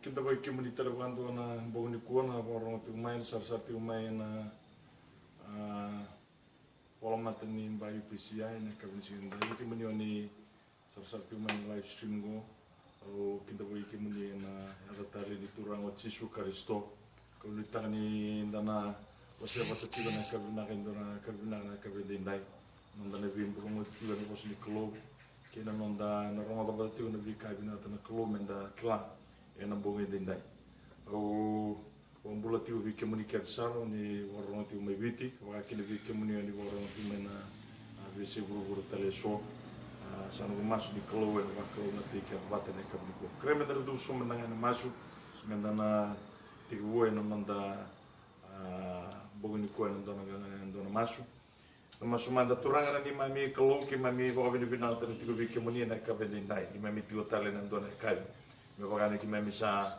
kita vai ke muni tala bantu na bogni kuona borong tu main sar-sar tu main na pola matani ba UPCI na kabinsi nda ke muni oni sar-sar tu main live stream go o kita vai ke muni na ada tali di turang o Yesus Kristo ko ni tani ndana wasa wasa tiba na kabina kabindai nonda na bim ko mo tiba na bos ni klo kena nonda na ronga ba tiba na bi kabina na klo menda kla ena bonge dindai o bula tiu vi kemuni saro ni warong tiu mai viti wa kile vi kemuni ni warong tiu mena vese buru tale so sanu masu di klo en wa klo na tika bata ne kabni ko kreme da du so menanga na masu menda na tiu wo en manda bonge ni ko en dona masu masu manda turanga ni mami klo ki mami wa vini vina tale tiu vi kemuni na kabendai ni mami tiu tale na dona kai me vagane ki mami sa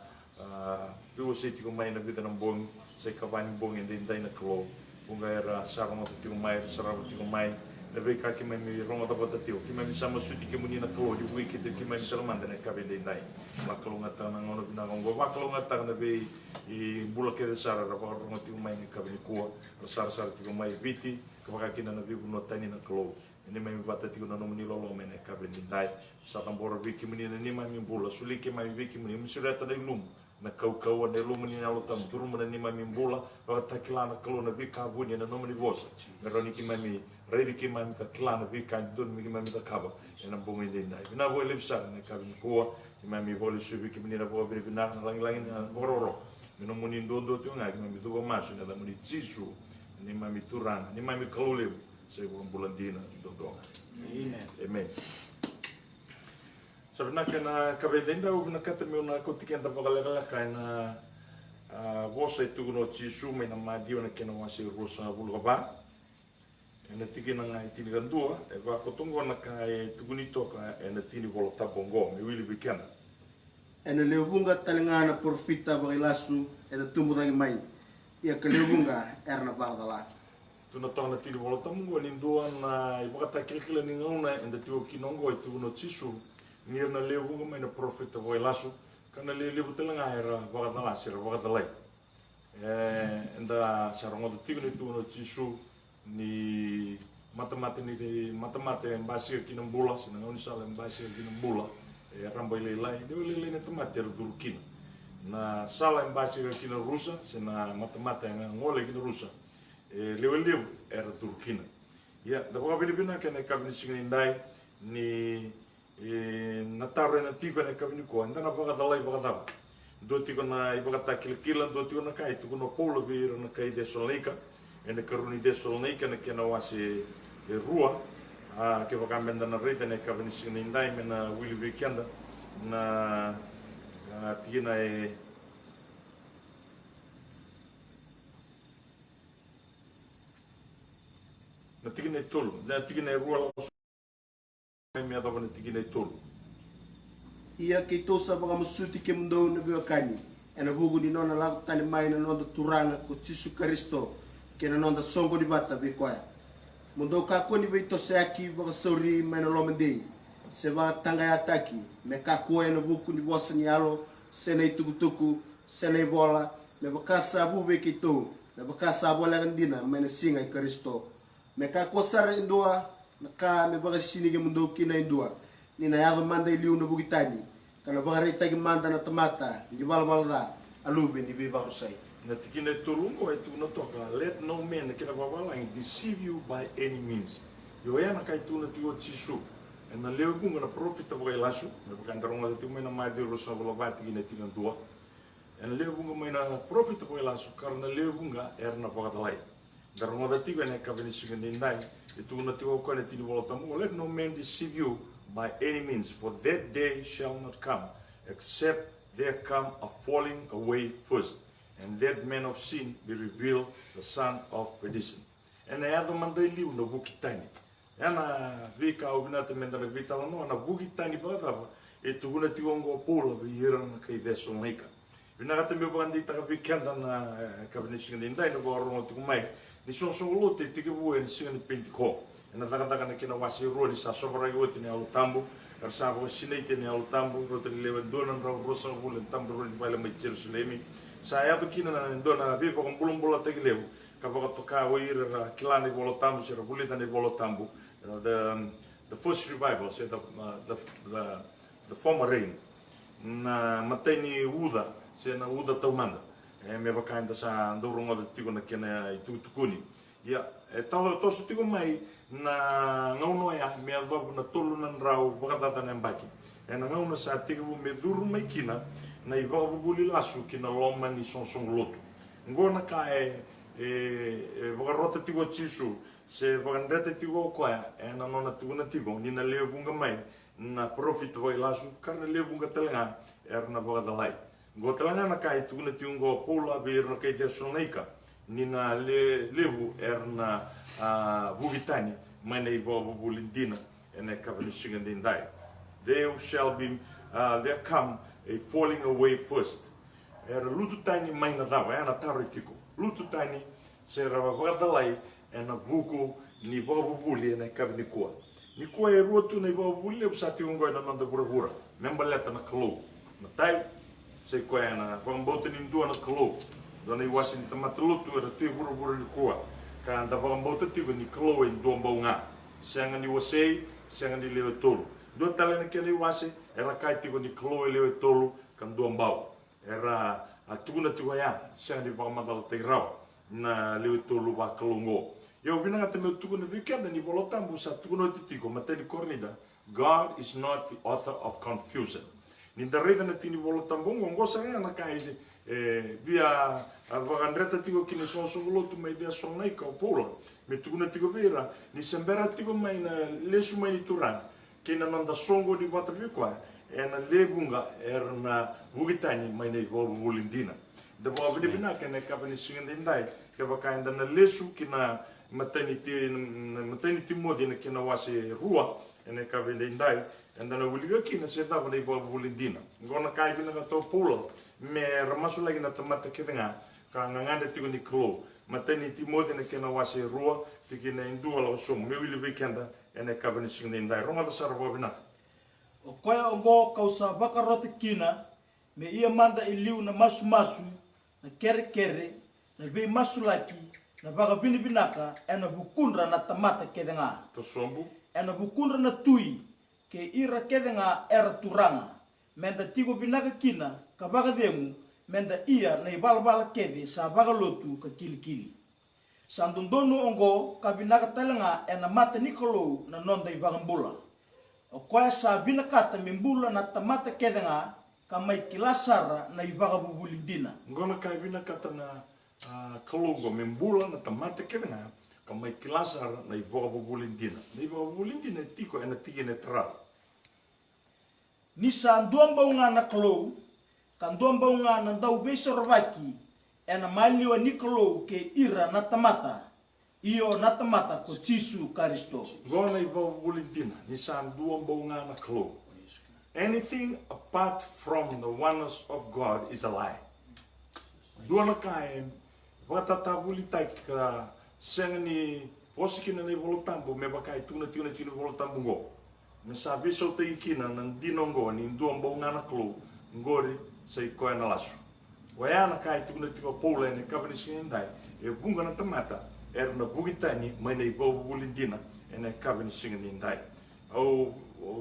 piu se tiko mai na vida ng bong sa kabani bong and then na klo bunga era sarong at tiko mai sarong tiko mai na be ka ki mami rongo ta bota tio ki mami sama suti ki muni na klo di wiki de ki mami salamanda na kabe den dai maklo ngata na ngono bina ngo maklo ngata na be I bula ke sara ra rongo tiko mai na kabe ko sar tiko mai viti ka ki na bi buno tani na klo ini mai bata tiko na nomuni lolo mai na kabe den dai sa tambora viki muni na ni mami bula suli ki mami viki muni msurata na ilum na kau na ilum ni alo tam turu mana ni mami bula ba takilana kalo na vika bunya na nomuni vosa meroni ki mami ready ki mami ka kilana vika dun mi mami ta kaba ena bongi den dai na bo elipsa na kabe ko ki mami voli subi ki muni na bo bi na lang na bororo no muni ndo tu nga ki mami tu masu na muni jisu ni mami turana ni mami kalole se bo bulandina do amen sebenarnya kena kabedenda ubna kata mi una kotiken ta bagalela kana vosa itu no Yesu me na madio na kena wasi rosa bulgaba ena tiki na ngai tini gandua e va kotongo na kai tugunito ka ena tini volta bongo me wili bikana ena leubunga talingana profita bagalasu ena tumburangi mai ia kaleubunga erna bagdala tuna tona tini volta mungo ni ndua na ibakata kirikila ni ngauna enda tio kinongo itu no Yesu Nir na lewu mai na profeta voi lasu kana lewu telanga era vagatala sira vagatalai enda sarong do tigno tu no Yesu ni mata-mata embasi ki nambula sina on sala embasi ki nambula rambo ilai ni na tomate durkin na sala embasi ki na rusa sina mata-mata ngole ki na rusa lewu era durkina ya da bina kana kabni singindai ni nataro na tiko na kabini ko anda na bagadalai bagadaba do tiko na ibagata kilkila do tiko na kai tiko no polo biro na kai de solika ena karuni de solika na kena wasi rua ke bakamenda na rete na kabini sinindai mena wili weekenda na tina na tigina tulu na tigina rua me adava na tigina tulu ia ke tosa baga musuti ke mundo na biokani ena bugu ni nona la tali mai na nonda turanga ko Yesu Kristo ke na nonda songo di bata bikoya mundo ka ko ni beito saki baga sori mai na lomendei se ba tanga ya taki me ka ko ena buku ni bosni alo sene tukutuku sene bola me bakasa bu be kito me bakasa bola ngandina mai na singa Kristo me ka ko sar indoa naka me baga sini ke mundo kina indua ni na yaga manda iliu na bugitani kana baga reta ke manda na tamata ni balbalda alube ni be barusai na tikina turungo e tu na toka let no man kina babala deceive you by any means yo ya na kai tu na tio Yesu na leu bunga na profita baga lasu me baga ndaronga tu me na mai de rosa bolobati kina tina dua en leu bunga me na profita baga lasu karna leu bunga erna baga dalai ndaronga da tiga na kabini sigandindai itu na tiwa ko na tini volta mo let no man deceive you by any means for that day shall not come except there come a falling away first and that man of sin be revealed the son of perdition and I have mandai liu no bukitani ana vika obinata mendana vita no na bukitani bada itu na tiwa ngo pola bi hiran kai deso maika vinagata me bandi ta vikenda na kabinishing ndai no borno tu mai ni so lote tike buen singa ni pentiko na daga na kina wasi ro ni sa sobra yoti ni alu tambu Ersabo sinai kene al tambu rote lewan donan raw rosa bulen tambu ro bala mai Jerusalem saya tu kina na dona be ko bulum bula te lew ka ba to ka oira kilani bolo tambu sera bulita ne bolo tambu the first revival said the former rain na mateni uda se na uda taumanda me ba kainda sa ndurunga de tigo na kena itu tukuni ya tau to su tigo mai na ngauno ya me ado na tolu nan rau bakata na mbaki na ngauno sa tigo me duru mai kina na iba buli lasu kina loma ni sonsong lotu ngona ka bagarota tigo chisu se bagandete tigo kwa na nona tigo na tigo ni na leo bunga mai na profit vai lasu karna leo bunga telenga na bagadalai go telenga na kai tigo na tigo pola bir na kai tesonaika ni na lebu na bugitani mai na iba bulindina ene kavanishinga dindai there shall be there come a falling away first lutu tani mai na dava na taritiko lutu tani se bagadalai na buku ni babu buli na kabni kwa ni kwa rotu na babu buli usati ungo na nanda gura membaleta na klo na tai se kwa na pambote ni ndua na klo dona iwasi ni tamatlutu era tu gura ni kwa ka nda pambote tigo ni klo en domba unga senga ni wasei senga ni lewe tolu do tale na kele wasi era kai tigo ni klo lewe tolu kan dombau era atuna tigo ya senga ni pamadal te rau na lewe tolu ba klongo eu vina ngata me tuku na weekend ni bolotambu sa tuku no titiko mateni kornida God is not the author of confusion ni darega na tini bolotambu ngo sanga na kai via avagandreta tiko kini sonso lotu mai dia sonai ka pola me tuku na tiko vera ni sembera tiko mai na lesu mai ni turan kina nanda songo di bata vikwa na lebunga na bugitani mai nei volindina de boa vina kana kapani singandindai ke bakainda na lesu kina maternity modi na kina wase rua ene ka vende indai enda na uliga kina se tava nei boa bulindina ngona kai bina ka to polo me ramasu lagi na tamata kidenga ka nganganda tigo ni klo maternity modi na kina wase rua tikina indua la som me wili weekenda ene ka vende singa indai ronga da sara boa bina o koia ongo kausa bakarota kina me ia manda iliu na masu na kere na bei masu laki na vaga binaka na bukundra na tamata kedenga to sombu na bukundra na tui ke ira kedenga era turanga menda tigo binaka kina ka vaga demu menda ia na ibalbala kede sa vaga lotu ka kilikili sandundono ongo ka binaka telenga na mata nikolo na nonda ivagambula o koya sa binakata mimbula na tamata kedenga ka mai kilasara na ivaga bubulindina ngona kai binakata na kalongo membula na tamate kedenga ka mai kilasar na iboga bulindina na iboga bulindina tiko ena tiki ne tra ni sa ndomba unga na klo ka ndomba unga na ndau besorvaki ena maliwa ni klo ke ira na tamata io na tamata ko Jesu Kristo ngona iboga bulindina ni sa ndomba unga na klo anything apart from the oneness of God is a lie duana kai Vata buli tai ka senga ni posikina ni bolotambu me bakai tuna bolotambu ngo me sa viso te ikina nan dinongo ni ndombo ngana klo ngori sei koe na lasu wayana kai tuna pola ni kabani sindai e bunga na tamata na bugitani mai nei bo bulindina ene kabani sindai au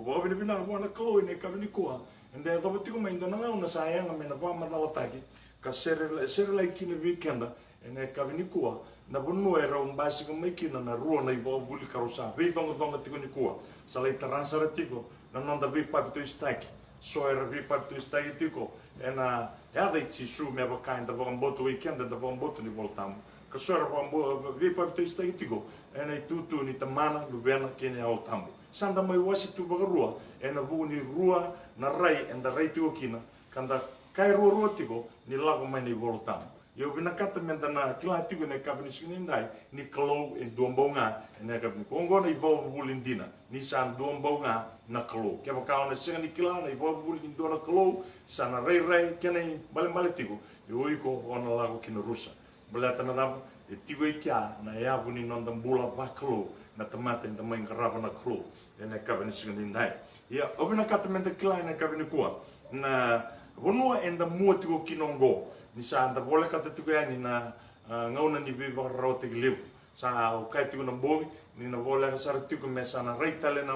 bo bina bona klo ne kabani koa ende do tiko mai ndana na sayanga me na ba madawataki ka serela ikina weekenda ene kavini kua na bunu era basi ko mai kina na rua na ibo buli karosa ve donga tiko ni kua salai taransara tiko na nonda ve papito istaki so era ve papito istaki tiko ena dei tisu me ba kainda ba mboto weekend da ba mboto ni voltam ka so era ba ve papito istaki tiko ena tutu ni tamana lubena kene au tambo sanda mai wasi tu ba rua ena bu ni rua na rai enda rai tiko kina kanda kai rua tiko ni lago mai ni voltam eu vina kata menda na kila tigo ne kabini sinindai ni klo in dombonga ne kabini kongo na ibo bulindina ni san dombonga na klo ke ba kauna singa ni kila na ibo bulindina na klo sana rei kene bale tigo eu iko ona lago kina rusa belata na dam e tigo ikia na ya buni nonda bula ba klo na tamate nda mai ngaraba na klo ne kabini sinindai ia obina katamenta kilaina kabini kuwa na vonua enda mua tiko kinongo ni sa anda vole katatuko yani na ngauna ni viva rote giliu sa o kai tiko na bogi ni na vole ka sar tiko me sa na reitale na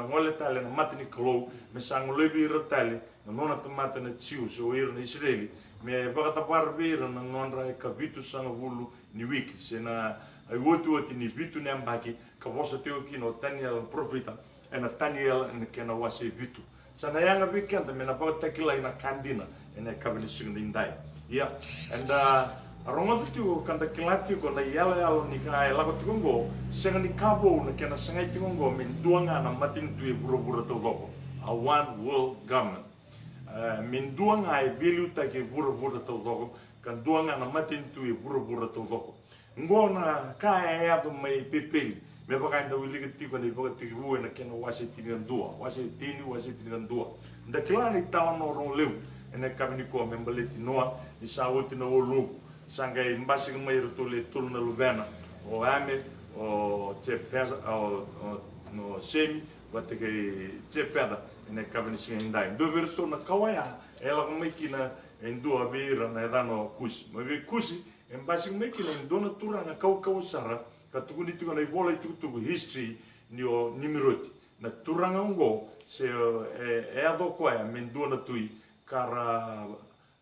ngole tale na matini klo me sa ngolebi rotale na nona tomata na tiu so ir na Israeli me baka tapar vira na nonra ka vitu sanga vulu ni wiki se na ai wotu ni vitu ne ambaki ka vosa teo kino Daniel profeta ena Daniel en kena wase vitu sana yanga weekend me na baka takila ina kandina ena kabini singindai ya and aronga tu kanda kilati ko na yala ni ka la ko tungo senga ni kabo na kena senga tungo min duanga na matin tu e buro to logo a one world government min duanga e bilu ta ke buro to logo kan duanga na matin tu e buro to logo ngona ka e ado mai pepeli me baka nda wili ke tiko ni baka tiko na kena wase tini dua nda kilani tawa no ro leu ene kabini ko membeleti noa ni sawoti no lu sangai mbasi mai rotole tulna lubena o ame o chefeza o no semi wate ke chefeda ene kabini singindai do verso na kawaya ela mai kina endo abira na dano kusi mai kusi mbasi mai kina ndona turanga kau sara ka tukuni tiko na bola tuku history ni o nimiroti na turanga ngo se e ado koya mendona tui kara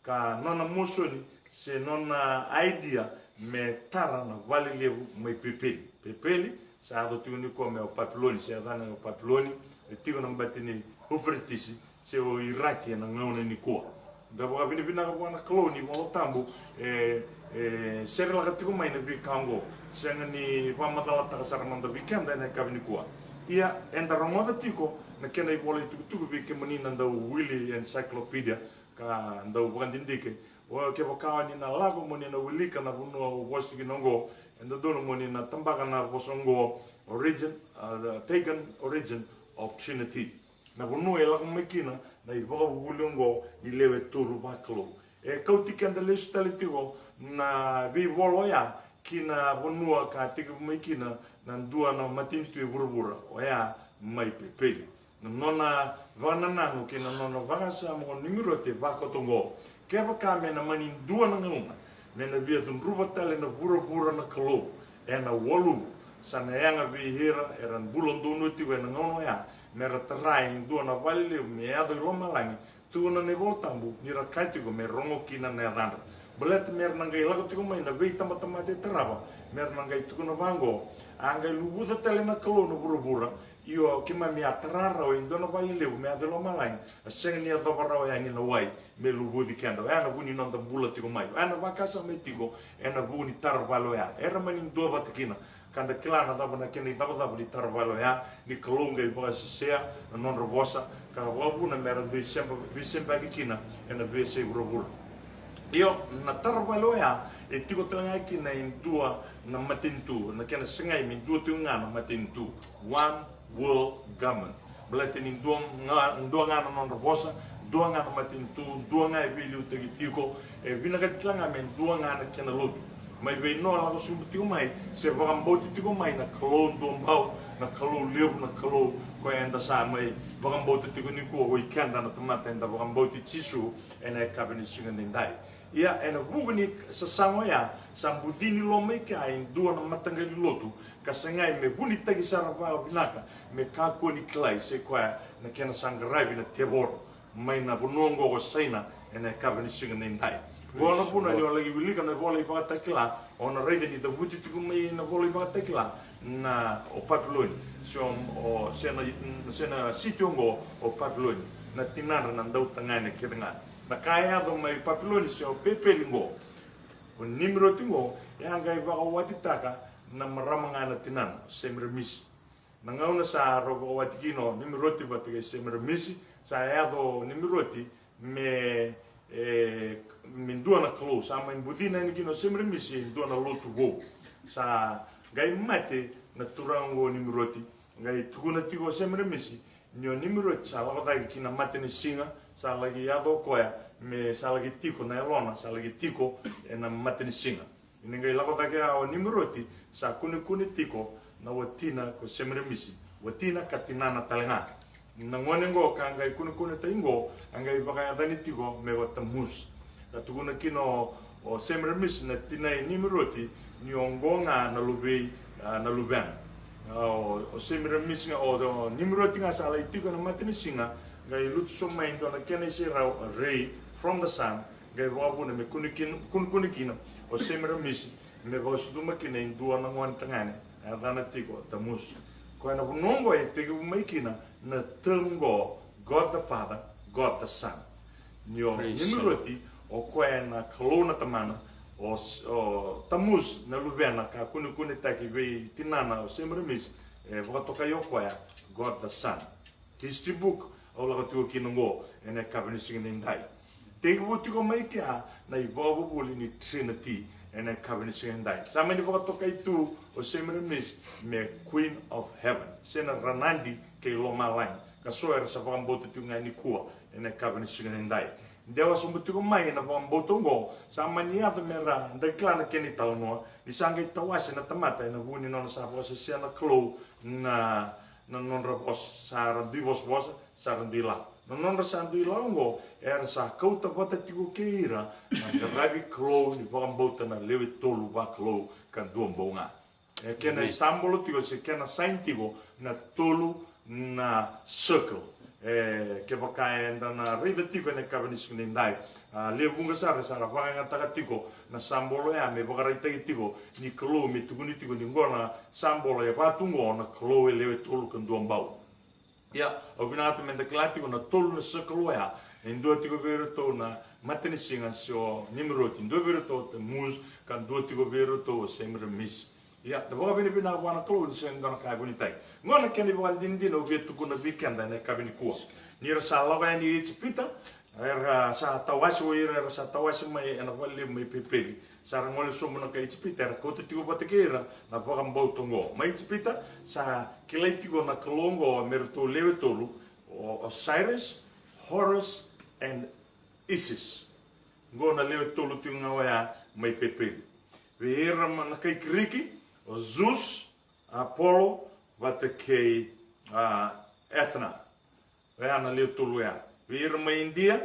ka nona mosoni se nona idea me tara na vale levu mai pepeli sa ado tuni ko me o papiloni se adana o papiloni e tiko na batini ofretisi se o iraki na ngona ni ko da bo abini bina ko na koloni mo tambu sere la tiko mai na bi kango senga ni pamatala ta sara manda weekend na kabini ko ia enda romoda tiko na kena i bola tuku bi ke manina nda Willy encyclopedia ka nda wandindike o ke bokawa ni na lago moni na wilika na buno wostigi nongo enda dono moni na tambaka na bosongo origin the pagan origin of Trinity na buno e lago mekina na i boga wulongo i lewe turu baklo e kautika nda lesu talitigo na vi bolo ya kina buno ka tiku mekina na dua na matintu e burubura o ya mai pepeli nona vana nanu ke nona vagasa mo nimero te vakotongo ke baka me na mani dua na nguna me na via dun ruva tale na bura na kalo e na wolu sana yanga vi hira eran bulondo no ti we na ngono ya me ra trai dua na vale me ado loma langi tu na ne voltambu ni ra kaitigo me rongo kina na randa belet mer na ngai lago tigo mai na ve tama te trava mer na ngai tu na vango angai lubuda tale na kalo no bura io kima mi atrara o indona vale leu me adelo malai a sengi a dovara o yangi na wai me lubudi kendo ana buni non da bula tiko mai ana vakasa me tiko ana buni tarvalo ya era mani do batkina kanda klana da bana keni da di tarvalo ya ni kolonga i bosa sea non robosa ka wabu na mera be sempre kina ana be se urobur io na tarvalo ya e tiko tanga kina in dua na matintu na kena sengai min dua tunga na matintu one world government belate ni dua ngana non robosa dua ngana matintu dua ngai bilu tiko e vina ka tlanga men dua ngana kena lotu mai ve no la so tiko mai se va mboti tiko mai na kalo do mbau na kalo leu na kalo ko enda sa mai va mboti tiko ni ko o ikanda na tomata enda va mboti tisu ena kabini singandai ia ena bugni sa sangoya sambudini lo mai ka in dua na matangali lotu kasangai me buni tagi sarava binaka me kako ni klai se kwa na kena sangarai na tebor mai na bunongo go saina ena kabani singa nendai bona buna ni lagi wilika na vola i bata kila ona rede ni da buti tu mai na vola i bata kila na o papiloni o sena sitongo o papiloni na tinara na ndau tangana kirenga na kaya do mai papiloni se o pepelingo o nimero tingo ya ngai va o watitaka na maramanga tinan semremisi na ngauna sa rogo watikino nimiroti batike semremisi sa yado nimiroti me min dua na close ama in budina ni kino semremisi dua na lotu go sa gai mate na turango nimiroti gai tukuna tigo semremisi nyo nimiroti sa lagota kina mate ni singa sa lagi yado koya me sa lagi tiko na elona sa lagi tiko na mate ni singa ini gai lagota kia o nimiroti sa kuni tiko na watina ko semremisi watina katinana talenga na ngone ngo ka ngai kuna taingo angai baka dani tigo me wa tamus na tuguna kino o semre mis na tinai nimiroti ni ongonga na lubei na luban o semre mis nga o do nimiroti nga sala itigo na matini singa ngai lut so mai ndo na kene se ra ray from the sun ngai wabu na me kunikino o semre mis me va suduma kina indua na ngwan tangane adana tigo tamus ko na bunongo e tigo maikina na tango God the Father, God the Son. Nyo nimiroti o koe na kalona tamana o tamus na lubena ka kuni taki vei tinana o semremis e wakatoka yo koe God the Son. History book o laga tuo kinongo e ne kabini singin indai. Teiku butiko maikia na ibobo buli ni Trinity e ne kabini singin indai. Sama ni wakatoka itu o semremis me Queen of Heaven. Sena ranandi ke loma lain. Kasoera sa pamboto tunga ni kua ene kabini singin indai. Dewa sumbutuko mai na pamboto ngo sa maniata mera ndeklana keni talnoa ni sangai tawase na tamata na buni non sa bosa sia na klo na non rapos sa randivos bosa sa randila. Non sa randila ngo era sa kauta bota tiko keira na gravi klo ni pamboto na lewe tolu ba klo kan duombonga. E kena sambolo tiko se kena sign tiko na tolu na circle ke pakai na rida tiko ne kabani singin dai le bunga sara panga taka tiko na sambolo ya me bakara tiko ni klo me tuguni tiko ni ngona sambolo ya patungo na klo lewe tolu kan duombau ya obinato menda klatiko na tolu na circle ya endo tiko vero to na mateni singa so nimroti ndo vero to te mus kan do tiko vero to semre mis ya te boga bini bina wana klo di sen gona kai boni tai ngona keni wan dindino vetu kuna weekend ne kabini kuwa ni rasa lawa ni itspita era sa tawasi o era sa tawasi mai ena wali mai pepeli sa ngole somo na kai itspita era kote tiko batekera na boga mbautongo mai itspita sa kilai tiko na kolongo merto lewe tolu o Osiris, Horus and Isis ngona lewe tolu tinga wa mai pepeli we era na kai kriki o Zeus, Apollo, watakei Athena. Weana leo tuluea. Weira mai India,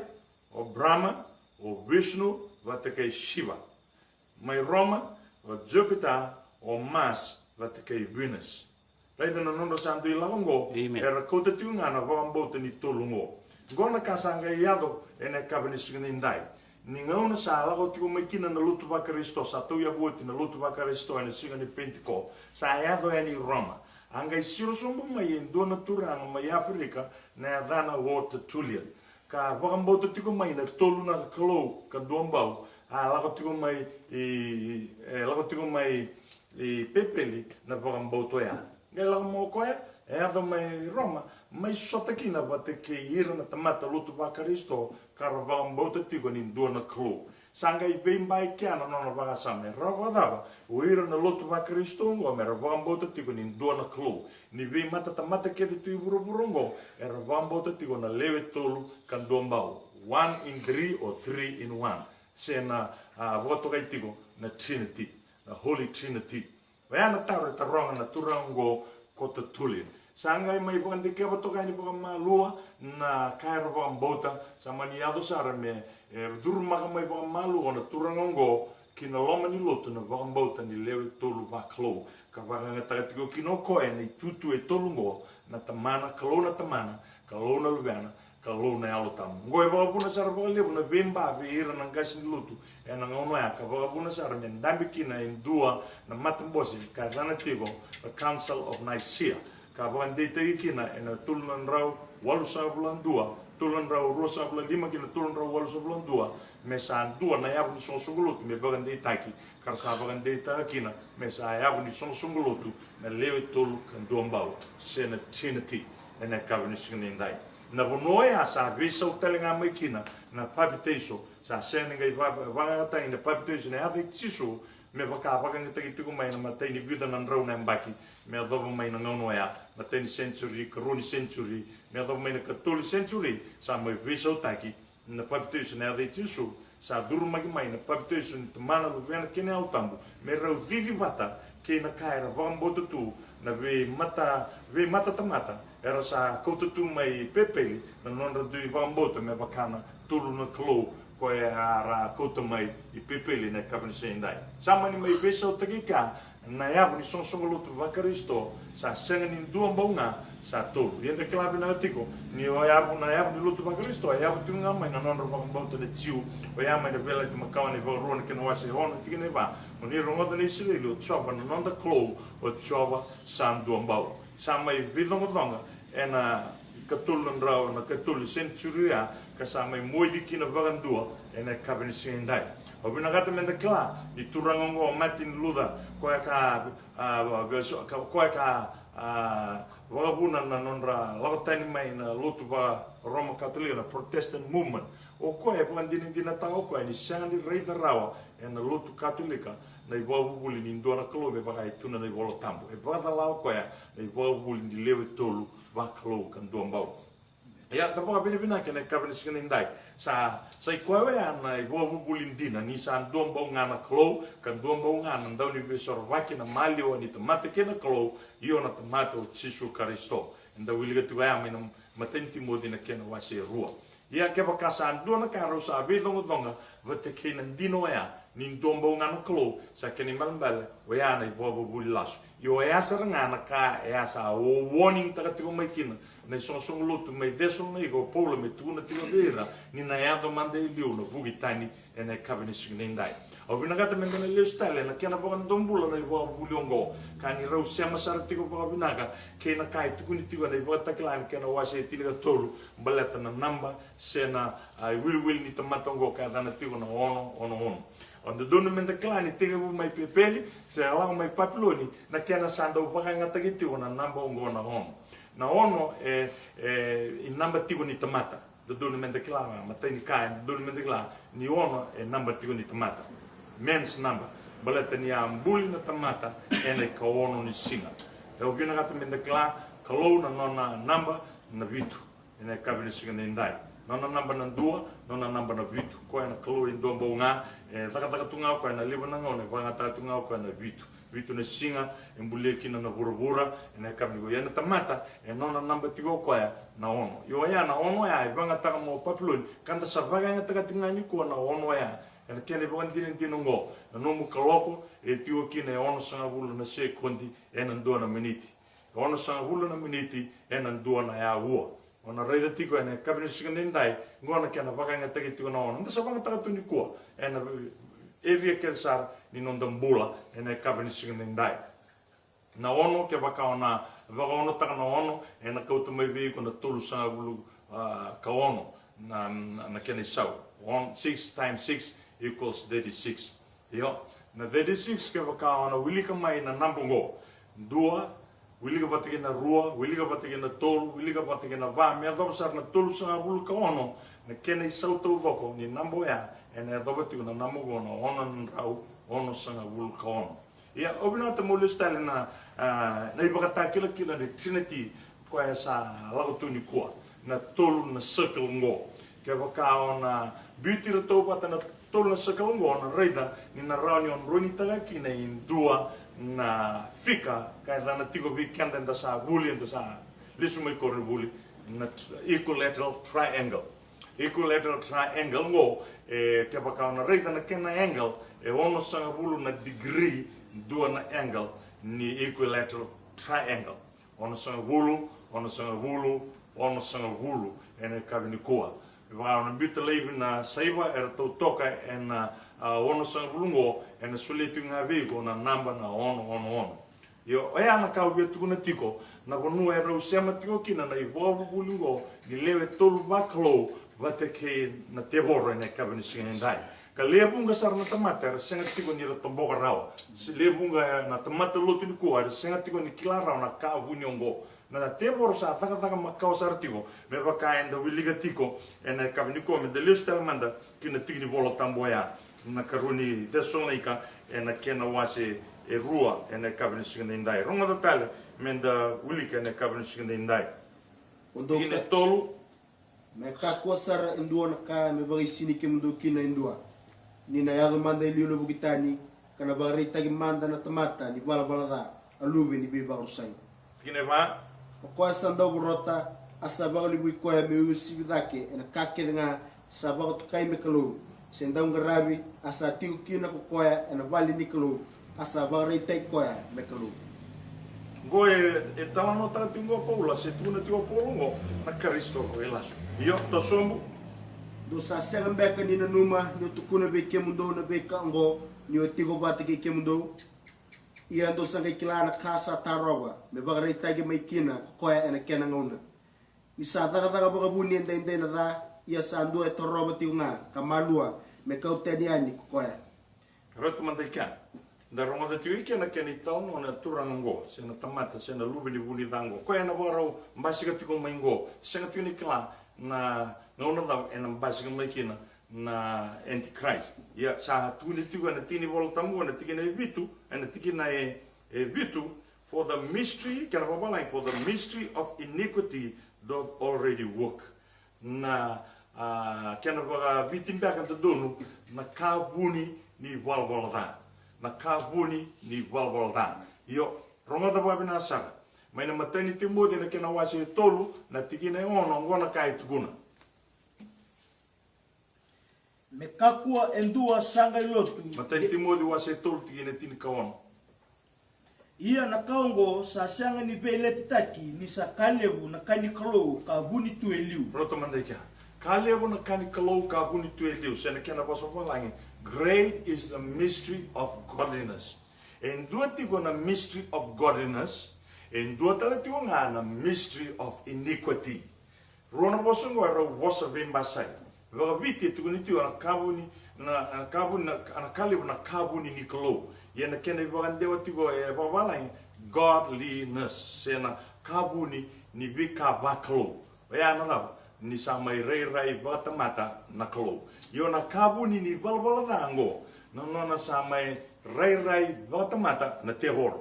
o Brahma, o Vishnu, watakei Shiva. Mai Roma, o Jupiter, o Mars, watakei Venus. Reida na nono santo ilawango, era kouta tiunga na wambota ni tolungo. Ngona kasanga iado, ene kabani singinindai. Ningauna sa lago tiko makina na lutu va Kristo sa tuya buoti na lutu va Kristo ene singa ni Penteco sa yado ene Roma angai siro sombo mai endo na turanga mai Afrika na dana water tulian ka vakamboto tiko mai na tolu na klo ka dombau lago tiko mai pepeli na vakamboto ya ngai lago mo koe yado mai Roma mai sotakina vate ke ira na tamata lutu va Kristo karavang bota tiko ni dona klo sanga i bembai kiana nona vaga same ravadava uira na lotu va Kristo ngo me ravang bota tiko ni dona klo ni ve mata tamata ke tu buruburungo ravang bota tiko na lewe tolu kan dombau 1 in 3 or 3 in 1 sena voto kai tiko na Trinity na Holy Trinity veana taro taronga na turango kota tulin sanga mai bukan de keba to kani bukan malua na kairo bukan bota sama ni ado sara me dur maka mai bukan malu ona turangongo kina loma ni lotu na bukan bota ni lewe tolu baklo ka bukan ngata tiko kino ko ni tutu e tolungo na tamana kalona tamana kalona lubana kalona alotam ngoi bukan puna sara bukan lebu na bemba beira na gasin lotu ena ngono ya ka bukan puna sara me ndambi kina indua na matambosi ka dana tiko the Council of Nicaea kawan data ikina ena tulan rau walu sabulan dua tulan rau rosa bulan lima kina tulan rau walu sabulan dua mesan dua na yabu ni sonsungulut me bagan data ki karsa bagan data kina mesa yabu ni sonsungulut na lewe tolu kan dombau sena Trinity ena kawan singendai na bonoya sa visa utelenga mai kina na pabiteso sa sena ngai va ta ina pabiteso na ave tsisu me baka bagan kita gitu mai na matai ni biuda nan rau na mbaki me adobo mai na ngono ya na 10th century koroni century me adobo mai na 14th century sa mai visa utaki na pabiteso na ave tsisu sa durma ki mai na pabiteso ni mana lu vena kene au tambu me rau vivi bata ke na kaira vamboto tu na ve mata tamata era sa koututu mai pepeli na nonra dui bambota me bakana tulu na klo ko ara koutu mai I pepeli na kabensiendai sama ni mai besa utakika na ya ni sonsong lutu vakaristo sa senganin dua baunga sa tolu yende klabe na tiko ni o ya ni lutu vakaristo ya tunga mai na nonra bambota de tiu o ya mai de vela de makawani ron ke no wase hona tikine ba ni rongo de Israel choba na nonda klo o choba sam dua bau sama I vidonga ena katulun rau na katul centuria kasama moidi kina vagandua ena kabensiendai obinagata menda kla I turangongo matin luda koeka wagabuna na nonra lautani mai na lutu va Roma Catholic na Protestant movement o koe pandini dina tao koe ni sangani reida rawa ena lutu Katolika na ibawuli ni ndona klobe bagai tuna na ibolo tambo e bada lao koe na ibawuli ni lewe tolu vaklo kan dombau ya tapo bini bina kene kabensiendai sa koe na ibawuli dina ni san dombau ngana klo kan dombau ngana ndau ni besor vakina malio ni tomate kena klo io na tomato Jesu Kristo nda wiliga tuwa mai na matenti modi na kena wase rua ia ke bakasa andona karo sa vidonga vate kena dino ya ni dombau ngana klo sa keni malmbal wa na ibawuli las io ya sarangana ka ya sa warning takatiko mai kina na song lutu mai deso mai go polo me tuna tino vera ni na ya do mande liu no bugitani ena kabensiendai obinagata mendana lestale na kena bagan dombula na ibawuli ongo kani rau sema sartiko pagabinaga kena kai tukuni tiga na ibata klan kena wase tiliga tolu baleta na namba sena I will ni tamatongo ka dana tigo na ono onda dono menda klani tiga bu mai pepeli se ala mai papiloni na kena sanda upaka ngata tigo na namba ongo na ono in namba tigo ni tamata dono menda klana matani kai dono menda klana ni ono namba tigo ni tamata men's number baleta ni ambuli na tamata ene ka ono ni singa e o gina gata menda kla kalo na nona number na vitu ene kabensiendai nona number na dua nona number na vitu ko ena kalo in dombo nga taka tunga ko ena liba na ngone ko ena tunga ko ena vitu na singa embule kina na burubura ene kabni ena tamata e nona number tigo ko ya na ono yo ya na ono ya ibanga taka mo papulon kanda savaga nga taka tingani ko na ono ya ena kene bagan dinin ngo na nomu kaloko e tio kine ono sanga vulu na se kondi ena ndona miniti ono sanga vulu na miniti ena ndona ya ua ona reida tiko ena kabensiendai ngona kena vakanga tagi tiko na ono ndasa vanga taka tuni kua ena evia kelsar ni nondambula ena kabensiendai na ono ke vakaona vakaona taka na ono ena kautu mai vi ko na tolu sanga vulu ka ono na kene sau 6 times 6 equals 36 yo na 36 ke vakaona wilika mai na nampungo dua wilika batike na rua wilika batike na tolu wilika batike na va me do sar na tolu sanga vulu ka ono na kene sau to voko ni nambo ya ena do batike na namugo na ono rau ono sanga vulu ka ono ia obina te molestale na ibakata kila de trinity ko esa lagotuni ko na tolu na circle ngo ke vakaona beauty to patana tolu na circle ngo na reida ni na reunion roni taga kina in dua na fika ka dana tigo weekend and sa vuli and sa lisu mai korre vuli na equilateral triangle ngo ke vakaona reida na kena angle e ono sanga vulu na degree dua na angle ni equilateral triangle ono sanga vulu ene kabini koa va na bita leven na saiva era to toka en ono sanga vulu ngo ene suletu nga vego na namba na ono yo e ana ka ubetu na tiko na bonu era usema tiko kina na ivovu vulu ngo ni lewe tolu baklo vateke na teboro ene kabini siendai ka lebunga sar na tamata senga tiko ni tomboga rawa si lebunga na tamata lotu ni kuar senga tiko ni kilara na ka vunyongo na tebor sa taka makau sar tiko me baka enda wiliga tiko ena kabni ko me de listel manda kina tigni bolo tamboya na karuni de sonika ena kena wase e rua ena kabni sigendai ronga da tale menda wiliga ena kabni sigendai Untuk ina tolu me ka kosar indua na ka me bagi sini ke mundu kina indua ni na yaga manda iliu lobu kitani kana bari tagi manda na tamata ni bala da alubi ni biba usai kine va Koya sandau rota asabaga libu koya me usi dake ena kake nga sabaga tukai me kalu sendau ngarabi asa tiu kina koya ena vali ni kalu asabaga reitai koya me kalu. Goe e talano ta tingo Paula se tuna tio polongo na Kristo ko elasu. Io to sombu Do sa senga beka ni na numa no tukuna be kemundo na be kango ni o tigo bate ke kemundo. Ia do sanga kilana kasa taroba me baga reitai ke mai kina koya ena kena ngona. Ni sa daga baga buni ende na da ia sandu e toroba tiunga kamalua me kauteniani koya. roto mandaika. Da ronga da tuike na keni tauno na turango, se na tamata, se na lubi ni buni dango. Koe na warau mbasika tiko maingo, se na tuni kila na ngona da ena mbasika maikina na antichrist. Ia sa tuni tiko na tini voltamu na tiki na vitu, na tiki na vitu for the mystery, kana babalai for the mystery of iniquity doth already work. Na kana baga vitimbaka da donu na kabuni ni walwalda. Na kabuni ni walwalda. Yo, ronga da babina sara. Mai na matani te mode na kena wasi tolu na tiki na ono ngona kai tukuna. Me kakua endua sanga lotu. Matani te mode wasi tolu tiki na tini kawana. Ia na kaongo sa sanga ni vele titaki ni sa kalevu na kani kalou ka buni tu eliu. Roto mandaika. Kalevu na kani kalou ka buni tu eliu. Sena kena baso palangi. Great is the mystery of godliness. En dua tigo na mystery of godliness. En dua tala tigo nga na mystery of iniquity. Rona boso ngwa ra wasa vimba sai. Waga viti tigo ni tigo na kabuni na kalevu na kabuni ni kalou. Ia na kena iwagan dewa tigo e babalai godliness. Sena kabuni ni vika vakalo. Ea na rau ni sa mai rai vatamata na kalou. Yo na kabuni ni valvaladango. Na nona sa mai rai vatamata na terror.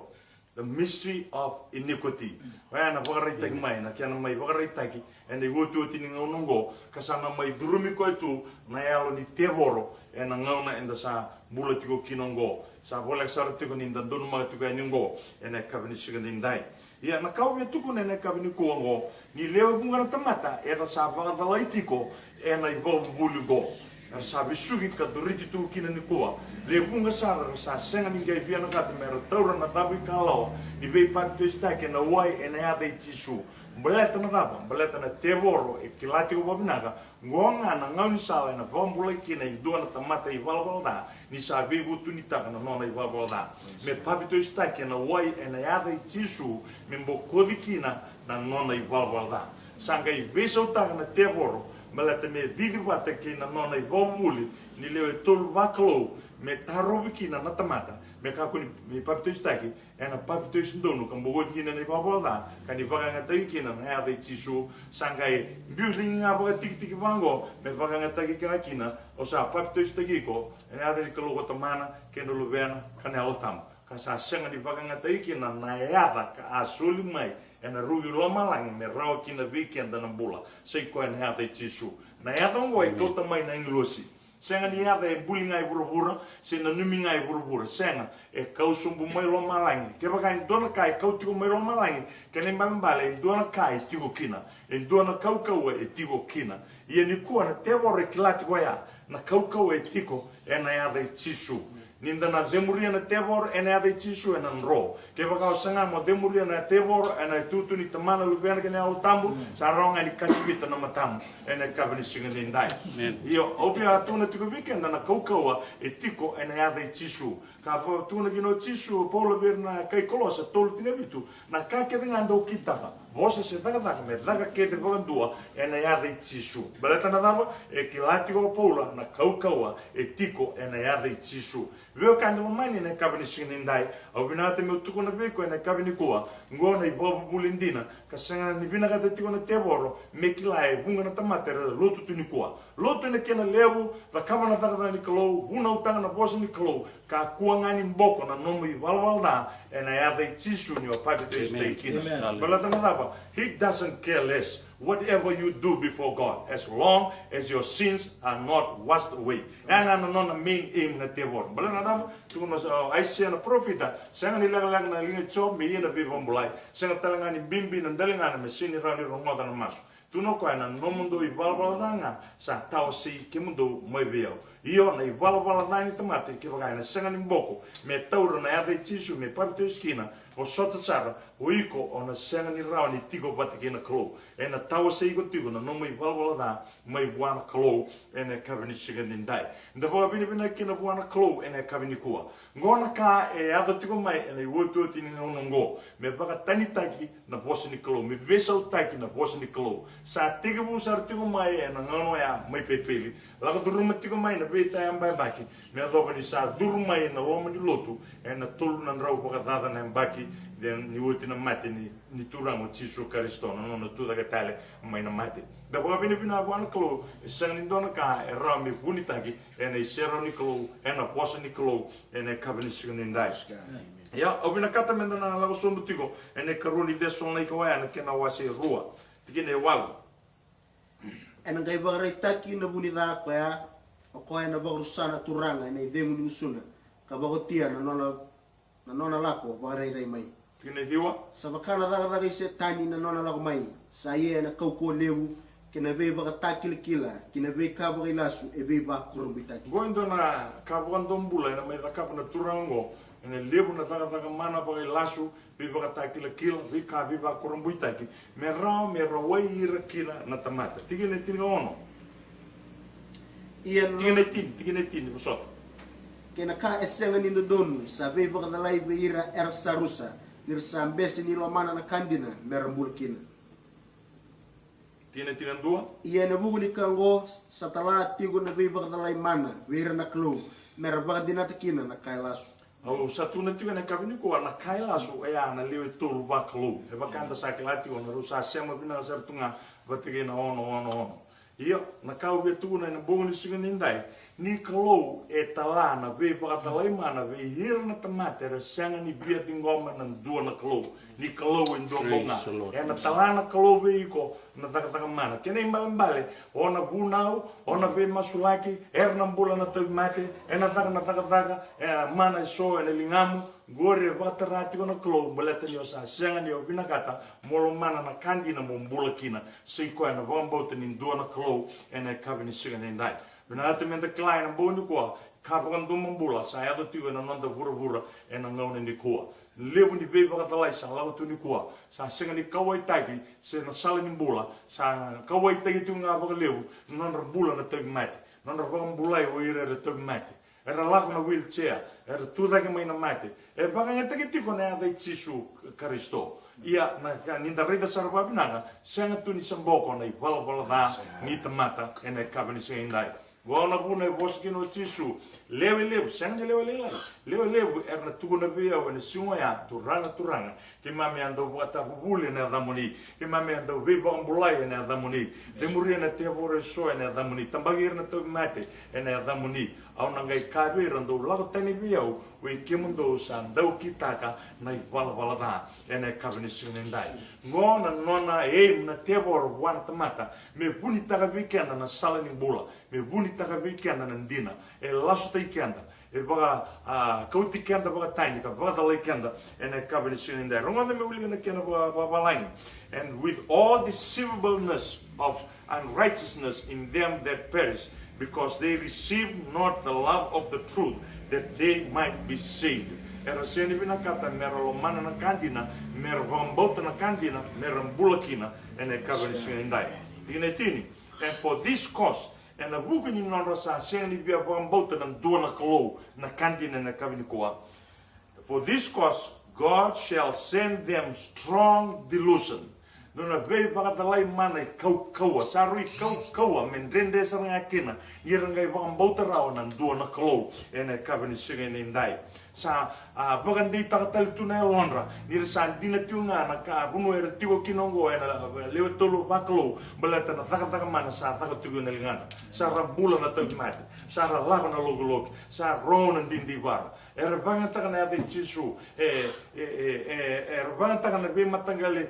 The mystery of iniquity. Ea na wakaritaki mai na kena mai wakaritaki. And they go to it in ngongo. Kasana mai durumi ko itu na yalo ni terror. E na ngauna enda sa mula tiko kinongo. Sa bolek sara tiko ninda donu mga tiko ningo. E na kabini siga nindai. Ia na kau me tuku na kabini kuongo. Ni lewa bunga na tamata. E na sa vakadalai tiko. E na ibo bulu go. Er sabi sugi ka duriti tu kina ni kua. Le bunga sara sa senga ni gai piano kata mera taura na tabi kalau. Ni vei pati stake na wai e na yabe tisu. Beleta na daba, beleta na tevoro e kilati ko babinaga. Ngonga na ngau ni sala na vambula kina i dua na tamata i valvalda. Ni sabi butu ni taka na nona i valvalda. Me papito stake na wai e na yabe tisu. Me mbokodi kina na nona i valvalda. Sanga i vesau taka na tevoro. Melata me vivi wate ki na nona i vomuli ni leo e tolu wakalo me tarobi ki na natamata me kakuni me papito istaki e na papito istondonu kan bogoti ki na ni vabolda kan i vakanga taki ki na na ade tisu sanga e biuling nga baga tiki vango me vakanga taki kina kina o sa papito istaki ko e na ade ni kalogo tamana kendo luvena kan e alotam ka sa senga ni vakanga taki ki na na yada ka asuli mai e na rugi loma langi me rao ki na weekend na bula sei koe na hata i tisu na hata ngo e kota mai na inglosi senga ni hata e buli ngai burubura se na numi ngai burubura senga e kau sumbu mai loma langi ke baka in dona kai kau tiko mai loma langi ke ne mbambale in dona kai tiko kina in dona kau e tiko kina ia ni kua na te wore kilati kwa ya na kau e tiko e na hata i tisu ninda na demuria na tevor e na ade tisu e na nro ke baka o sanga mo demuria na tevor e na tutu ni tamana lubena ke na o tambu sa ronga ni kasibita na matamu e na kabini singa ni ndai io obia atuna tiko weekend na kaukaua e tiko e na ade tisu ka po tuna kino tisu polo verna kai kolosa tolu tina vitu na ka ke nga ndo kitaka vosa se daga me daga ke te dua e na ade tisu baleta na dava e kilati ko pola na kaukaua e tiko e na ade tisu Veo kanda mamani na kabini sinindai au binata me utuko na beko na kabini kua ngona i bobu bulindina kasanga ni bina kata tiko na tevoro mekilai bunga na tamatera lotu tuni kua lotu ne kena levu va kama na taka ni kalou una utanga na bosa ni kalou ka kua ngani mboko na nomo i walwalda and I have a tisu ni o papito is taking. But he doesn't care less whatever you do before God, as long as your sins are not washed away. And ano no na main aim na tevor. Bala na dam tu mas Aisha na profita, sanga ni lang na linga chop mi na bibom bulai. Sanga talanga ni bimbi na dalinga na mesini rani rongoda na masu. Tu no kwa na no mundo ibalbala danga sa tau si ke mundo mai veo. Io na ibalbala danga tamate ke bagai na sanga ni boko me tauro na ade tisu me papito skina. O sota sara, o iko o na sanga ni rao ni tigo bata ki na klo. E na tawa se iko tigo na no mai walwala da, mai buana klo, e na kawini siga nindai. Nda waka bini bina ki na buana klo, e na kawini kua. Ngona ka e ada tigo mai, e na iwotu ati ni ngono ngo. Me baka tani taki na bosi ni klo, me vesau taki na bosi ni klo. Sa tiga bu sar tigo mai, e na ngono ya mai pepeli. Laka duruma tigo mai na beta ya mbai baki. Me adoba ni sa duruma na loma ni lotu, e na tolu na rau baka dada na mbaki. Dan ni wote na mate ni turang o Jesu Kristo no no tu daga tale mai na mate da bo bini bina buana klo sang ni dona ka e rami bunitagi e na isero ni klo e na posa ni klo e na kabini sigun indai ya obina kata menda na lago sondo tigo e na karuni de son lai kwa na kena wase rua tikine wal e na gai bagrai taki na bunida kwa o ko na bagusana turanga ne demu ni suna ka bagotia na nona lako bagrai rai mai kine diwa sabakana daga ise tani na nona lako mai saye na kauko lewu kina be baga takilkila kina be ka baga lasu e be ba kurumbitaki goindo na ka bondombula na mai ka na turango ene lewu na daga mana baga lasu be baga takilkila be ka be ba kurumbuitaki me rawai ira kila na tamata tigine ono tigine tin busot kena ka esenga ni donu sabe baga dalai beira sarusa nirsambesi ni lomana na kandina merambulkina tina dua iya na bugu ni kango satala tigo na be baga dalai mana beira na klo merbaga dinatakina na kailasu au satu na tiga na kabini ko na kailasu ya na lewe turu ba klo e bakanda sakilati ona rusa sema bina sartunga batige na ono iyo na kau betu na bugu ni siganindai ni kalau etala na be patalai mana be hir na tamate ra sanga ni bia dingoma na dua na kalau ni kalau indo bonga e na tala na kalau be iko na taka mana kene mbale ona bunau ona be masulaki na bula na tamate e na taka e mana so e lingamu gore batarati na kalau baleta ni osa sanga ni obina kata molo mana na kandi na mombula kina siko na bombo ni dua na kalau e na kabini siga ndai Benarti menda klein bonu kwa kapan dumam bula saya tu tiga na nanda vura e na ngau ni kwa lebu ni beba katalai sa lagu tu ni kwa sa senga ni kawai tagi se na sala ni bula sa kawai tagi tu nga baka lebu nanda bula na tagi mati nanda baka bulai o ira na tagi mati era lagu na wheelchair era tu dagi mai na mati e baka nga tagi tiko na ada Jesu Kristo ia na ninda reda sarva binanga senga tu ni samboko na bala da ni tamata e na kabani se indai Wana buna boski no tisu lewe sanga lewe erna tuguna bia wana sunga ya turanga ke mami ando bata bule na damuni ke mami ando viva ambulai na damuni demuria na tevore so na damuni tambagir na to mate na damuni au na ngai kabe rando lago tani bia we kemundo san dau kitaka na vala da na kabini sunendai ngona nona na tevor wan tamata me buni taka weekend na sala ni bula me buni taka weekend na ndina e lasu tai kenda e baga kauti kenda baga tani ka baga dalai kenda na kabini sunendai ronga me uli na kena ba line and with all deceivableness of unrighteousness in them that perish because they receive not the love of the truth that they might be saved. Era seni bina kata meralo mana na kantina, mervambota na kantina, merambulakina, and a kabani sinendai. Tinetini. And for this cause, and a bukini non rasa seni bia vambota na dua na kalo na kantina na kabani koa. For this cause, God shall send them strong delusion. Nona vei bakatalai mana kaua, sarui kaua, men rende saranga kina, irangai vambota rao na dua na kalo, and a kabani sinendai. Sa bagandi takatal tunai lonra ni sa dina tunga na ka bunu era tigo kinongo ena lewe tolo baklo balata na taka mana sa taka tugo na lingana sa rambula na tagmati sa lago na logolog sa rona din divar Ervanga takana ave Jesu ervanga takana be matangale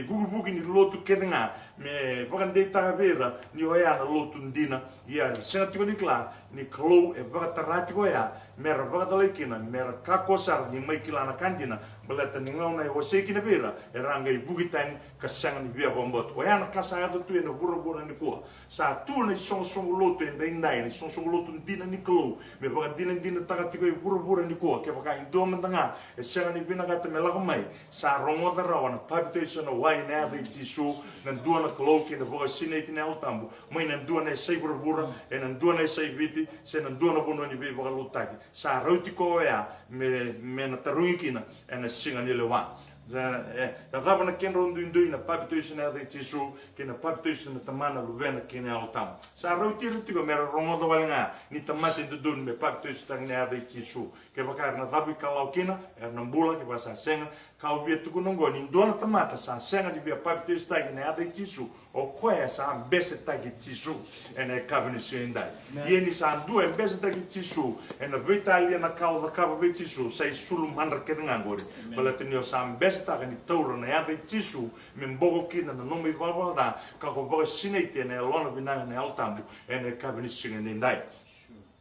bugi ni lotu kedenga me bagande tagavera ni oya na lotu ndina ia senga tiko nikla ni klo e bagatarati ko ya mer bagadalekina mer kakosar ni maikila na kandina beleta ni ngau na hoseki na vera eranga i bugi tan kasanga ni via bombot oya na kasanga tu na bura ni ko sa tu na song lotu ndai ni song lotu ndina ni klo me bagadina tagati ko i bura ni ko ke baka indo mandanga e senga ni bina gata me lagamai sa rongo da rawana pabitation na wai na ave Jesu na duana klo ki na boga sineti na altambu mai na duana sei bura e na duana sei viti se na duana bono ni be baga lutaki sa rauti ko ya me na taruikina e na singa ni lewa da dava na kenro ndui na pabitation na ave Jesu ke na pabitation na tamana luvena ke na altambu sa rauti rutiko me rongo da walinga ni tamate dudun me pabitation na ave Jesu ke baka na dabi kalaukina na mbula ke basa senga kau via tuku nongo ni dona tamata sa senga di via papite stagi na ade Jesu o koe sa ambese tagi Jesu ene kabini siendai yeni sa dua ambese tagi Jesu ene vitalia na kau da kaba ve Jesu sai sulu mandra kedenga ngori balatini o sa ambese tagi ni taura na ade Jesu membogo kina na nomi valvalda kako boga sineite ene lona vinanga na altambu ene kabini siendai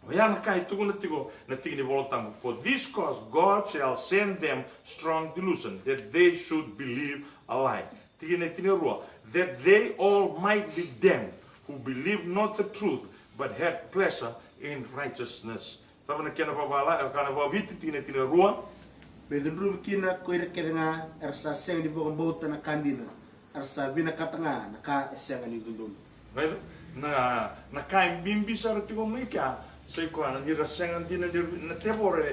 Oya na kai tuku na tiki ni voltambu. For this cause God shall send them strong delusion that they should believe a lie. Tiki na tini rua. That they all might be damned who believe not the truth but had pleasure in righteousness. Tava na kena wavala kana wawiti tiki na tini rua. Bedunru kina koira kerenga ersa seng di bawang bauta na kandina ersa bina katanga na ka esenga ni dundun. Right? Na kai bimbi sara tiko mika. Sei ko ana dira senga dina na tebore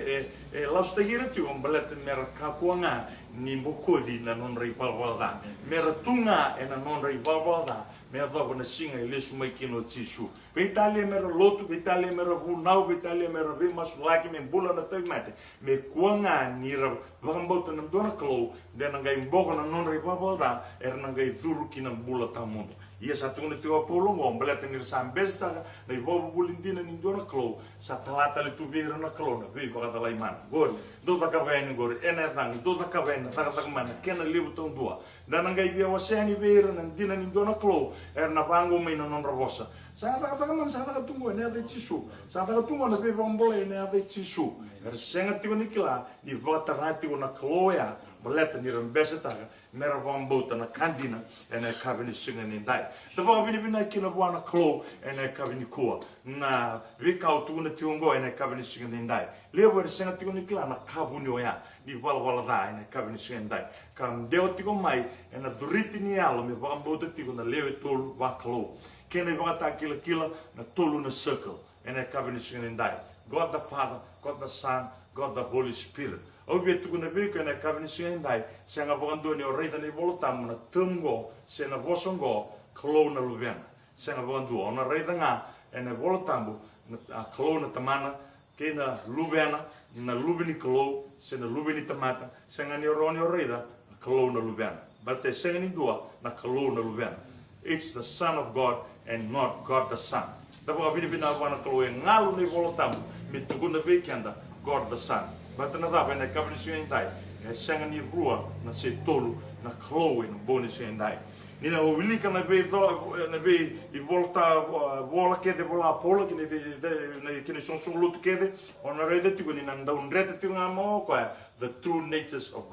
e laustagira ti on balete mera kakuanga ni mbokodi na non rivalvalda mera tunga e na non rivalvalda mera dogo na singa e lesu mai kino Jesu Italia mera lotu Italia mera bunau Italia mera ve masulaki me bula na taimate me kuanga ni ra vambota na dona klo de na ngai mboko na non rivalvalda er na ngai duru kina bula tamundo ia satu na tio polo ngom belete ni sa besta na ivo bulindina ni dona klo sa talata le tu vera na klo na ve baka dalai man gor do da kaven gor ena dang do da kaven da ta man kena liu ton dua dan ngai via wasani vera na dina ni dona klo na bango me non robosa sa ta man sa ta tungo ne ade Jesu sa ta tungo na ve bombole ne ade Jesu senga tio nikla ni vota rati na klo ya belete ni rembesa ta mera vambota na kandina ene kabini singa ni dai da va vini vina kila buana klo ene kabini kua na vikau tu na tiongo ene kabini singa ni dai levo senga tiko ni kila na kabuni oya di wala da ene kabini singa ni dai kam deo tiko mai ene duriti ni alo me vambota tiko na lewe tolu wa klo kene vata kila na tolu na circle ene kabini singa ni dai God the Father, God the Son, God the Holy Spirit. O be tu na be kana kabini siendai senga bogando ni orei tani voltam na tumgo sena vosongo klo na luvena senga bogando ona reidanga ene voltambu na klo na tamana kena luvena na luveni klo sena luveni tamata senga ni roni oreida klo na luvena but senga ni dua na klo na luvena it's the Son of God and not God the Son da bo bini bina wana klo ngalu ni voltambu mitugu na be kenda God the Son. But na dava na kabini siendai e senga ni rua na se tolu na klo na boni siendai nina o vilika na be I volta vola ke de vola pola ke ne son lutu ke de ona rede tu ni na ndau ndrete tu ngamo kwa the true natures of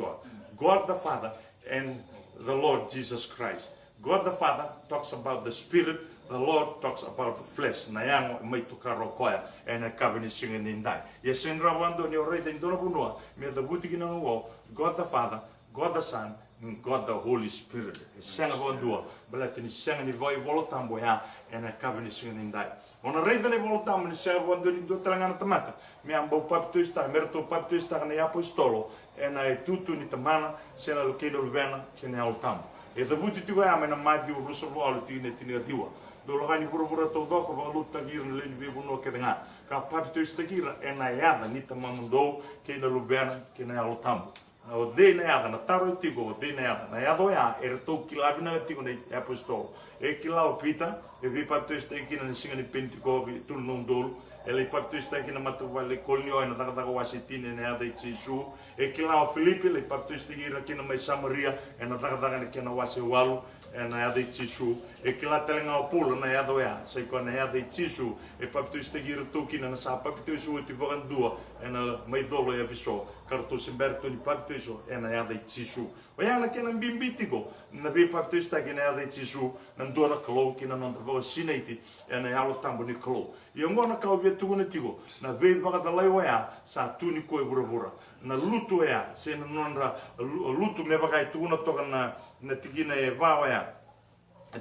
God the Father and the Lord Jesus Christ. God the Father talks about the Spirit, the Lord talks about the flesh. Na yang mai tukaro koya ena kabini singin indai. Yesin rawando ni orei den dona bunua me the buti kina ngo God the Father, God the Son, and God the Holy Spirit. Senga bondua belati ni senga ni voi volotambo ya ena kabini singin indai. Ona rei den volotambo ni senga bondo ni do trangana tamata. Me ambo papto sta merto papto sta na apostolo ena tutu ni tamana sena lo kino luvena kina altambo. E the buti tu ya me na madi u ruso alu tine diwa. Do lagani pura to do ko balu tagir le ni buno ke nga ka papto stagira ena ya ni tamamundo kina luvena kina altambo. O de na ya na taro tigo de na ya do ya er to kilabina tigo ni apostolo e kilao pita e vi baptist kina ni singa ni pentiko vi tulnong dol ele baptist kina matawale kolnio na taka wasitine ne ada Jesu e kilao Filipe le baptist kina mai Samaria e na taka kina wase walu e na ada Jesu e kila telenga opolo na ada ya sai ko na ada Jesu e baptist kira tukina na sa baptist ti vagandua e na mai dolo e viso kartu semberto ni baptist e na ada Jesu o ya na kina bimbitiko na vi baptist kina ada Jesu na ndora klo kina non tavo sinaiti e na alo tambo ni klo e ngona ka obia tuguna tigo na ve bagadalai wa ya sa tuni ko e burabura na lutu ya se na nonra lutu me bagai tuguna toka na tigina e vawa ya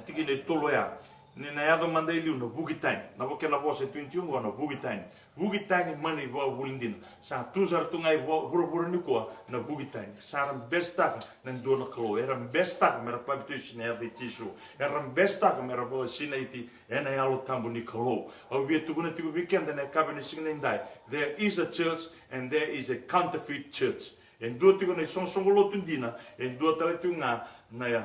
tigina e tolo ya ni na yado mandai liu na bugitain na boke na bose 21 na bugitain mani va bulindina sa tuzar tungai burabura ni ko na bugitain sa besta na ndona klo era besta mera pabitish na yado Jesu era besta mera bo sinaiti ena yalo tambo ni klo au vi tuguna tigo weekend na kabini singendai there is a church and there is a counterfeit church en dua tigo na sonsongolo tundina en dua tale tunga na ya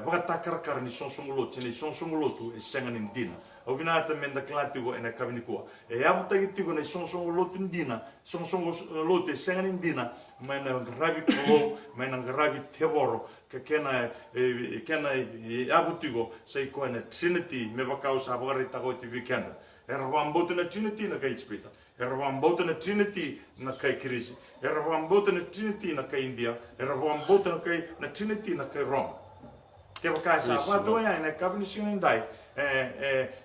vakatakar ni sonsongolo ni sonsongolo tu e senganin dina au vinata menda klatigo ena kabini ko e abu tagi tigo na sonsongolo tundina sonsongolo te senganin dina mana gravi klo mana gravi tevoro kena abu tigo sai ko na trinity me vakau sa bagarita ko ti weekend era wambote na trinity na kai spita era wambote na trinity na kai krisi era wambote na trinity na kai India era wambote na trinity na kai Rome ke vakai sa pato ya na kabini singendai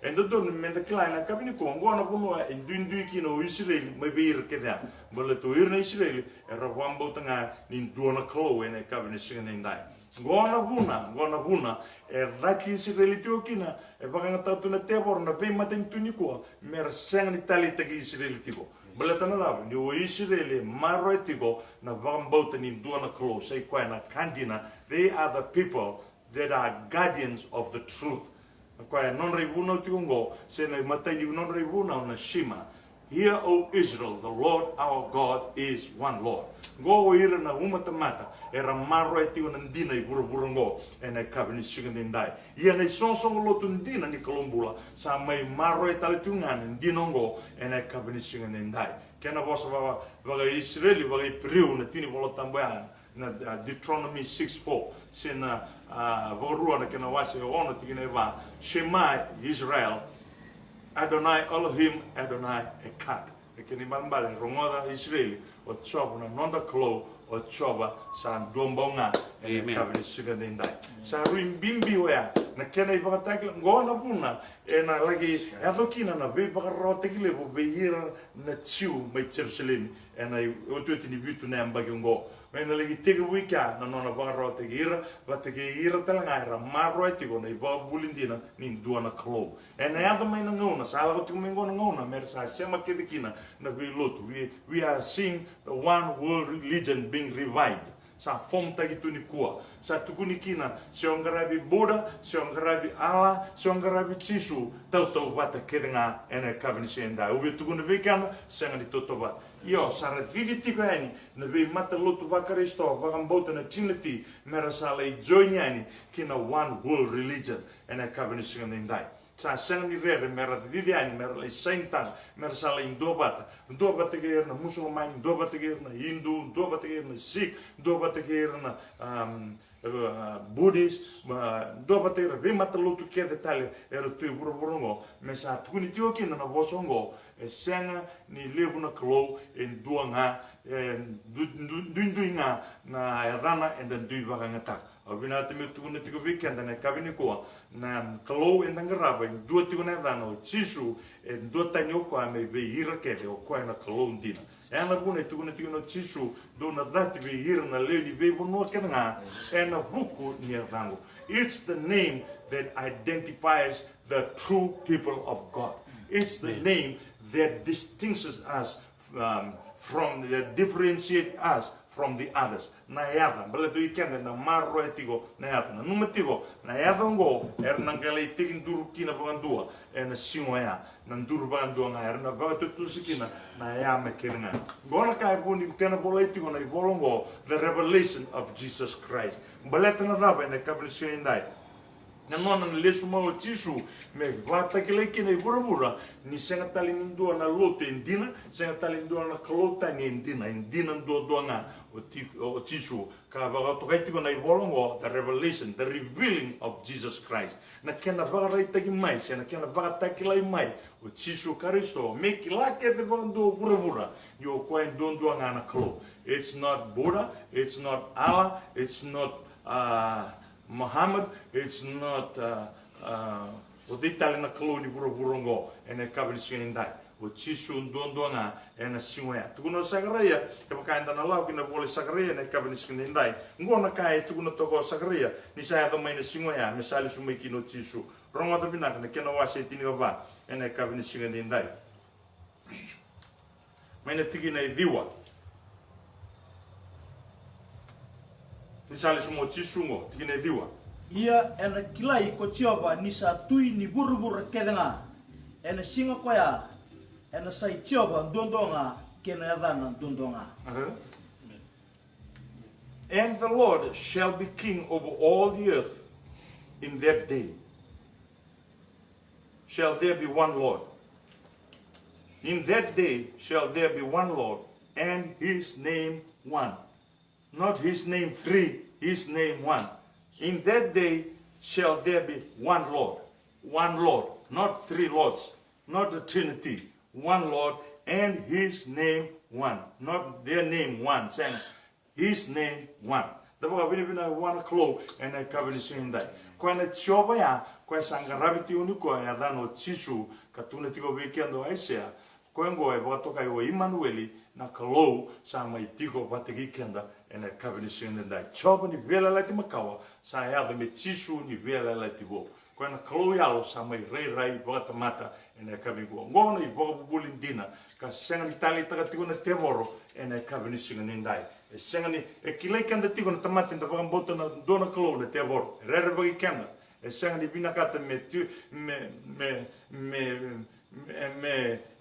endo don menda kleina kabini ko ngona kuno indundu kino Israel mai beir keda bolle to ir na Israel era wambote nga nin dona klo ene kabini singendai ngona vuna raki Israel tiokina e baganga tatu na tebor na pe maten tuniko mer seng ni tali tagi Israel tiko belatana la ni o Israel maro tiko na vambota ni duana klo sai kwa na kandina they are the people that are guardians of the truth kwa non ribuna tikongo se na matai non ribuna na shima hear O Israel the Lord our God is one Lord go ira na umatamata era maro tiko na ndina I burburungo ena kabini sigandai ia nei sonsong lotu ndina ni kolombula sa mai maro tale tungan ndinongo ena kabini sigandai kena bosa vaga Israeli vaga priu na tini vola tamboyan na Deuteronomy 6:4 sina vorua na kena wase ona tigine va Shema Israel Adonai Elohim Adonai Echad keni mambale rongoda Israeli o tsoba na nonda klo o tsoba sa dombonga ena kabini sigandai sa ruim bimbi oya na kena ibagataki ngona puna ena lagi adokina na be bagarote kile bo beira na tsiu mai Jerusalem ena otuti ni vitu na ambagongo mena lagi tege wika na nona bagarote gira batege ira talanga era maro etigo na iba bulindina nin duana klo ena anda mai na ngona sala ko tumengo na ngona mer sa sema kedikina na we lotu we are seeing the one world religion being revived sa fom tagi tuni kua sa tukuni kina se ongarabi Buddha se ongarabi Allah se ongarabi Jesu tau bata kedenga ena kabini senda ubi tukuni vekana senga di totoba io sara vivitiko yani na ve mata lotu vakaristo vakambota na trinity mera sala I joinyani kina one world religion ena kabini senda sa senga ni rere mera viviani mera le saintan mera sala indobata ke na musulman indobata ke na hindu indobata ke na sikh indobata ke na Buddhist indobata ke ve mata lotu ke detalhe era tu burburungo mesa tukuni tioki na bosongo senga ni lebuna klo en duanga duinduinga na erana en den duivagangata Avina te me tukuna tiko weekend na kavini ko na klo en dangaraba dua tiko na dano Jesu en dua tanyo ko me be hira ke o ko na klo ndina ena bune tukuna tiko no Jesu do na dati be hira na leli be bono kenanga ena buku ni dango it's the name that identifies the true people of God it's the name that distinguishes us that differentiate us from the others. Na yada, bala tu ikan na marro etigo na yada. Na numatigo na yada ngo nangale tikin duru kina bagandua na singoya na duru bagandua na na baga tu sikina na ya mekerna. Gona kai buni kana bola etigo na bolongo the revelation of Jesus Christ. Bala tana raba na kabrisio indai. na nona na lesu mau tisu me vata ke leki nei burabura ni senga tali ndua na lote indina senga tali ndua na klota ni indina ndua nga o tisu ka vaga to kai tiko nei bolongo the revelation the revealing of Jesus Christ na kena vaga rai taki mai sena kena vaga taki lai mai o tisu Kristo me ki lake te vaga ndua burabura yo koe ndua nga na klo. It's not Buddha, it's not Allah, it's not Muhammad, it's not o te tali na kaloni buraburongo ene kabili singendai o tisu ndondoanga ene singoya tukuna sagaria e pakaenda na lau kina vole sagaria ene kabili singendai ngona kai tukuna toko sagaria ni sa to mai na singoya me sali sumai kino tisu ronga to binak ne kena wase tini va ene kabili singendai mai na tiki na diwa ni sali sumo tisu ngo tiki na diwa ia ena kilai ko tiova ni sa tui ni burubura kedenga ena singa koya ena sai tiova dondonga kena yadana dondonga. And the Lord shall be king over all the earth. In that day shall there be one Lord. In that day shall there be one Lord, and his name one. Not his name three, his name one. In that day shall there be one Lord, not three lords, not the Trinity, one Lord, and his name one, not their name one, saying his name one. The book of one clo and I cover this in that. When it's over ya, when Sangaraviti Unuko, and then Chisu, Katunatigo Weekend, I say, Quengo, Watoka, Emmanueli, Nakalo, Sama Tigo, Vatikenda, and I cover this in that. Chop and Vela like Makawa. Sa ya me tisu ni vela la tibo ko na kloyalo sa mai rai bota mata ene kabigo ngona I bo bulindina ka senga ni tali taka tigo na temoro ene kabini singa nindai e senga ni e kilai kanda tigo na tamate nda vaga bota na dona klo na temoro rere bagi kanda e senga ni bina kata me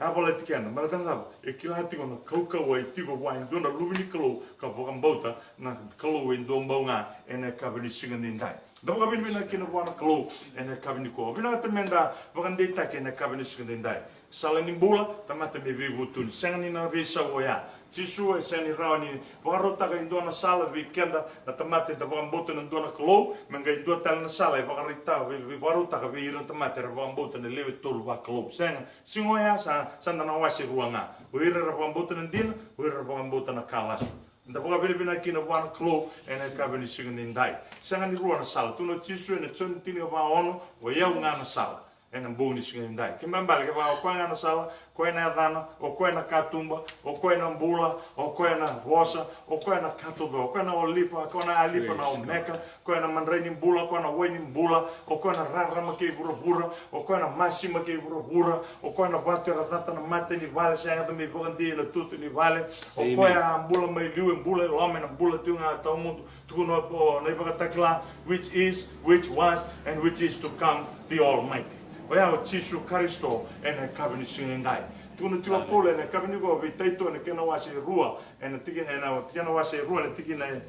aboleti kenda maratanga e kilai tigo na kauka wa tigo wa dona lumini klo ka vaga bota na klo in dombonga ene kabini singa nindai da vaga bina kina wana klo ene kabini ko bina temenda vaga ndeta kene kabini singa nindai sala ni bula tamate me vivu tun senga ni na visa oya tisu e seni rauni varota ga indona sala weekenda na tamate da vamboto na ndona klo menga indua tal na sala e varita vi varota ga vi ira tamate ra vamboto na lewe tolu va klo senga singoya sa sanda na wasi ruanga o ira ra vamboto na ndina o ira ra vamboto na kalasu nda vaga bina kina wana klo ene kabini singa ndai senga ni ruana sala tuno tisu ene tson tini va ono o yau ngana sala ene mboni singa ndai kimambale ke va kwa ngana sala koe na adana, o koe na katumba, o koe na mbula, o koe na rosa, o koe na katodo, o koe na olifa, koe na alifa na omeka, koe na manreni mbula, koe na waini mbula, o koe na rarama ke bura, o koe na masima ke bura, o koe na vatu ratata na mate ni vale, se anga me vogandi na tutu ni vale, o koe a mbula mai liu mbula, o ame na mbula tiunga tau mundu, tukuno po na ipakatakla, which was, and which is to come, the Almighty. Oia o tisu Kristo ene kabini singai. Tuna tua pole ene kabini go vitaito ene kena wase rua ene tiki ene kena wase rua ene tiki ene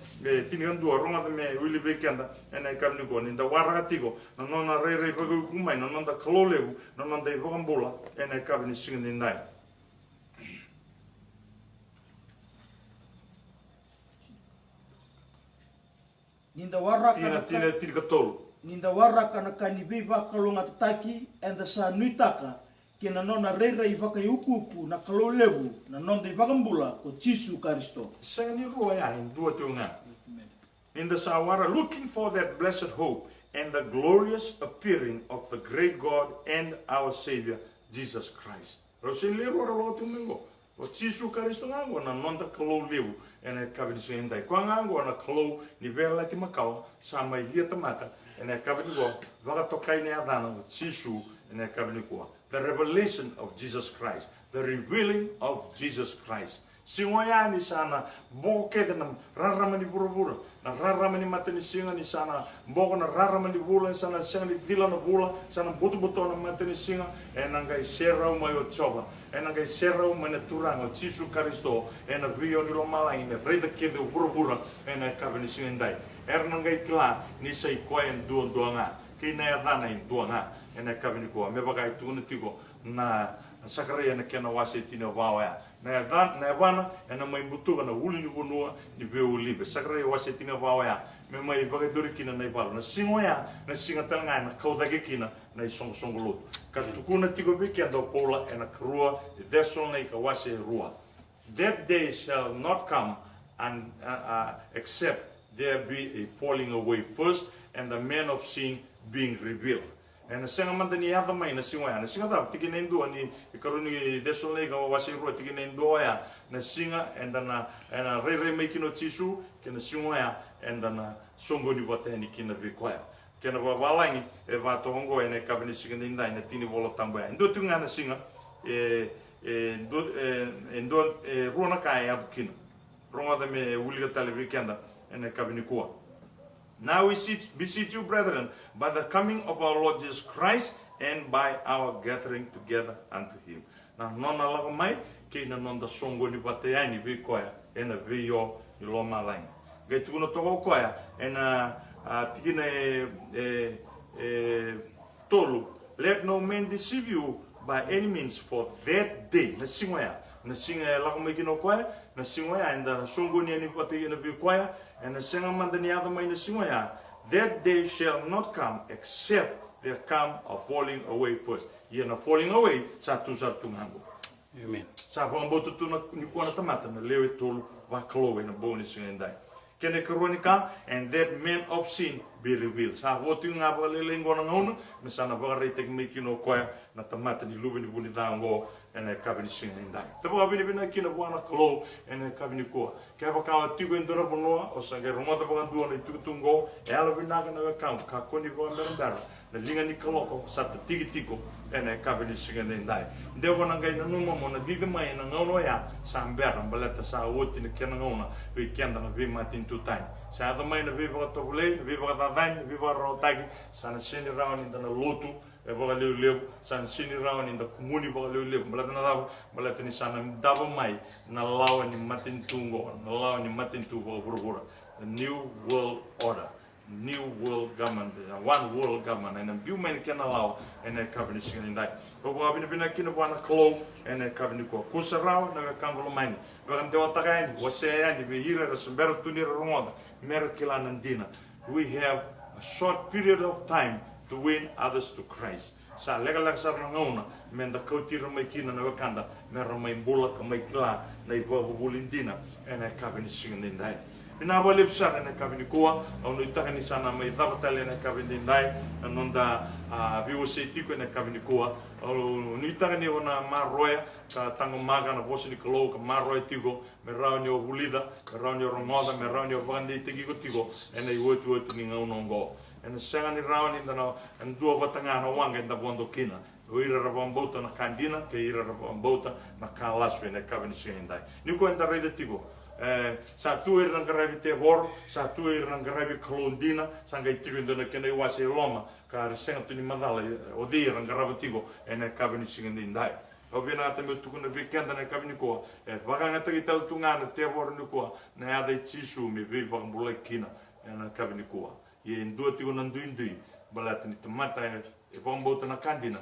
tini andua ronga me wili weekenda ene kabini go ninda waraga tigo na nona rei bagu kumai na nonda kaloleu na nonda ivogambula ene kabini singai. Ninda waraka tina katolu. Ninda waraka na kani viva kalonga tataki enda sa nuitaka kena nona reira I vaka yukupu na kalolevu na nonda I vakambula ko Jisu Kristo. Sangani rua ya indua tiunga. Ninda sa wara looking for that blessed hope and the glorious appearing of the great God and our Savior Jesus Christ. Rosele rua lo tiunga. O Jisu Kristo ngango na nonda kalolevu ene kabini sendai. Kwa ngango na kalo ni vela ti makau sa mai lia tamata. And the revelation of Jesus Christ, the revealing of Jesus Christ. Singoya ni sana boke na raramani burubura na raramani matani singa ni sana boko na raramani bula sana singa ni dila na bula sana butu na matani singa enangai serau mai o choba enangai serau mai na turanga Jisu Kristo ena vio ni lomala ina reda kede burubura ena kabani singa ndai ernangai kla ni sai koen duanga kina dana in duanga ene kabini ko me bagai tunu tiko na sakare ene kena wase tina wawa na bana ene mai butu na uli ni bonua ni veu libe sakare wase tina wawa me mai bagai dori kina na ibalo na singoya na singa tanga na kauda kina na song lo ka tukuna tiko biki ando pola ena krua desol na ka wase rua. That day shall not come and except there be a falling away first and the man of sin being revealed. And the singa man ni hada mai na singa na singa da tiki nendo ni karuni desol na ka wase rua tiki nendo ya na singa and na re mai kino tisu kina singa and na songo ni bota ni kina bekoya. Kena wawalangi e va tongo ene kabini singa ninda ina tini vola tamboya. Ndo tunga na singa ruona kai abkina. Ronga da me uliga tale weekenda ene kabini kuwa. Now we beseech you, brethren, by the coming of our Lord Jesus Christ and by our gathering together unto him. Na nona laga mai ke na nonda songo ni bateani bekoya ena veyo iloma lain. Gai tukuna toko koya ena tikina tolu, let no man deceive you by any means, for that day na singoya lago mai kino koya na singoya and the songo ni ani pati na bi koya and the singa manda ni ada mai na singoya, that day shall not come except there come a falling away first. Ye na falling away sa tu hango. Amen. Sa pamboto tu na ni kuana tamata na lewe tolu wa klowe na boni singendai. Kene kronika and that man of sin be revealed. Sa wotu nga ba lelengo na ngona na sana ba reitek mikino koya na tamata ni luwe ni buni dango ene kabini singendai. Tabo abini bina kina buana klo ene kabini ko. Ke ba ka tigo endora bonoa o sa ge romata ba ndu na tutungo e ala bina na ka ka koni ba merandara. Na linga ni kaloko sa tigi tiko ene kabini singendai. Devo na ngai na numa mo na diga mai na ngono ya sa mbera baleta sa woti ni kena ngona weekend na vi matin tu time. Sa ada mai na vi ba to bule, vi ba da dan, vi ba rotagi sa na sini round in the lotu e ba leu sa na sini round in the comuni ba leu baleta na dava baleta ni sa na dava mai na lawa ni matin tungo na lawa ni matin tu ba burgura. The new world order. New world government, one world government, and a few men can allow and a cabinet singing that. But we have been a kind of one clove and a cabinet call. Kusarao, never come to mine. But the Otagain was saying, we hear us better to near Rwanda, Merikilan and Dina. We have a short period of time to win others to Christ. Sa legal Sarangona, men the Kotira Makina Navakanda, Meramain Bullock, Makila, Neighbor Bulindina, and a cabinet singing in that. Pinaba lipsar na kabini kuwa au no itaka sana mai davatale na kabini ndai anonda bioseti ko na kabini kuwa au no itaka ni ona maroya ka tango maga na vosi ni kolo ka maroya tigo me raunio bulida me raunio rongoda me raunio bandi tigo tigo ena iwotu ni ngaunongo ena sanga ni rauni ndana ndu batanga na wanga nda bondo kina oira rabambota na kandina ke ira rabambota na kalaswe na kabini sindai ni ko enda rede tigo sa tu nang karabi te bor sa tu nang karabi kolondina sa ngai tigo ndana kena wase loma ka resenga tu ni madala o di nang karabi tigo ena kabini singindi ndai o bina ata me tukuna weekend na kabini ko baka ngata kital tunga na te bor ni ko na ada tisu me be bang bulai kina ena kabini ko ye ndo tigo nan duindui balat ni tomata e bombota na kandina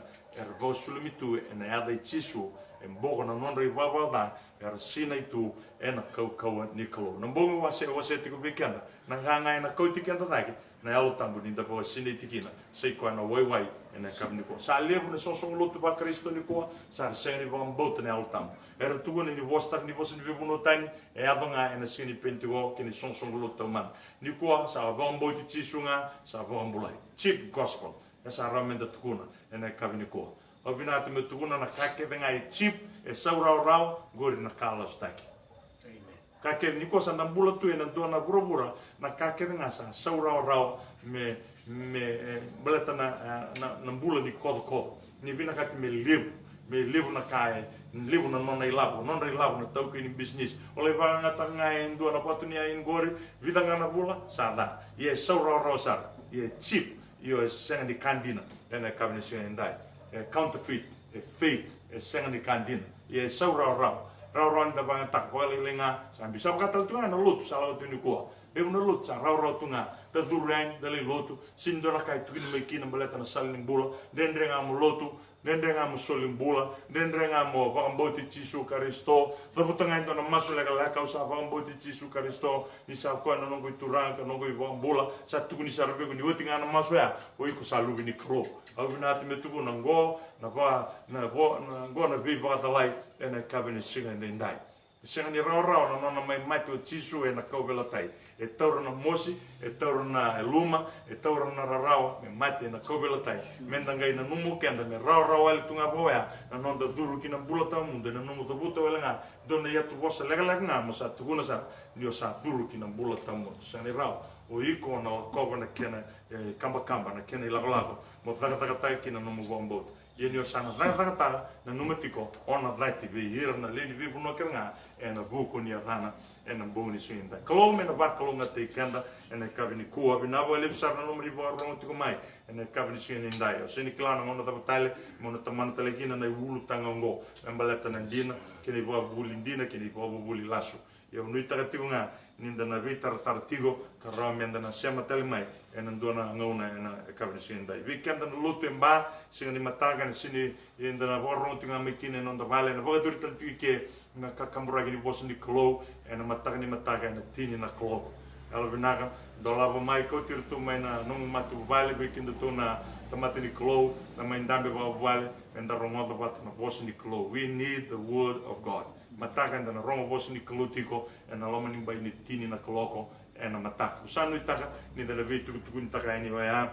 vos sulumitu ena ada tisu embogo na non ribaba da sina itu ena kau nikolo nambongo wase tiku weekend na nganga na kau tikenda daki na alo tambu ni dapo sini tikina sei ko na wai ena kabni ko sa lebu na sosong lotu ba Kristo ni ko sa seni bang bot na alo tambu tugu ni vostak ni bosin be buno tani e adonga ena sini pentigo kini sosong lotu man ni ko sa bang bot tisunga sa bang bulai cheap gospel sa ramenda tukuna ena kabni ko obinati me tukuna na kake vengai cheap e saurau gori na kalas taki kake niko sa nambula tu ena dona burubura na kake ngasa saurau me beleta na nambula ni kodo ni bina kati me live na kai live na non ilabu na tau ni business ole va ngata ngai dona patu ni in gori vida ngana bula sada ye saurau sa ye cheap yo senga di kandina ena kabni sendai counterfeit fake senga di kandina ye saurau rauran da bang tak wali lenga sambil bisa katal tunga na lut salau tu ni ko be na lut sa rau tunga ta durang dali lotu sindora kai tu mai kina baleta na saling bula dendrenga mo lotu dendrenga mo soling bula dendrenga mo bakamboti Jesu Kristo tabutangan to na masu lega ka usa bakamboti Jesu Kristo ni sa ko na nongo turang ka nongo bula sa tu ni sarbe ko ni wotinga na masu ya o iko salu ni kro au na te metu na go na go na bi ba ta lai ena kabini singa ndai singa ni rau na na mai mai tu Jesu e na ko bela tai e taura na mosi, e taura na luma, e taura na rarawa, me mate na kobela tai. Mendangai na numu kenda, me rau ali tunga boea, na nonda duru ki na bula tau munde, na numu tabuta wele nga, dona yatu bosa lega nga, mo sa tukuna sa, nio sa duru ki na bula tau munde. Sani rau, o iko na koga na kena, kamba na kena ilago, mo tagatai ki na numu gombota. Ye nio sana tagataga, na numatiko, ona daiti be hira na leni vipu no nga, e na buku ni adana, ena boni sinda kolome na bakalonga te kanda ena kabini kuwa bina bo elipsar na nomri bo rongo tiko mai ena kabini sinda o sini klana ngona tabale mona tamana telekina na ulu tanga ngo embaleta na dina kini bo buli dina kini bo buli lasu yo nui tagatigo nga ninda na vitar tartigo karame enda na sema telemai ena dona ngona ena kabini sinda weekend na lutu emba sini mataga ni sini inda na bo rongo tiko mai kine no vale na bo duritan tike na kakamburagi ni bosa ni klo ena mataga na tini na klo alo binaga dolava mai ko tirtu mai na no matu vale be kinda to na tamati ni klo na mai ndambe ba vale enda romoda bat na bosa ni klo we need the word of God mataga na romo bosa ni klo tiko ena loma ni bai ni tini na kloko ena mataga usanu itaka ni dela vitu tu taka ni wa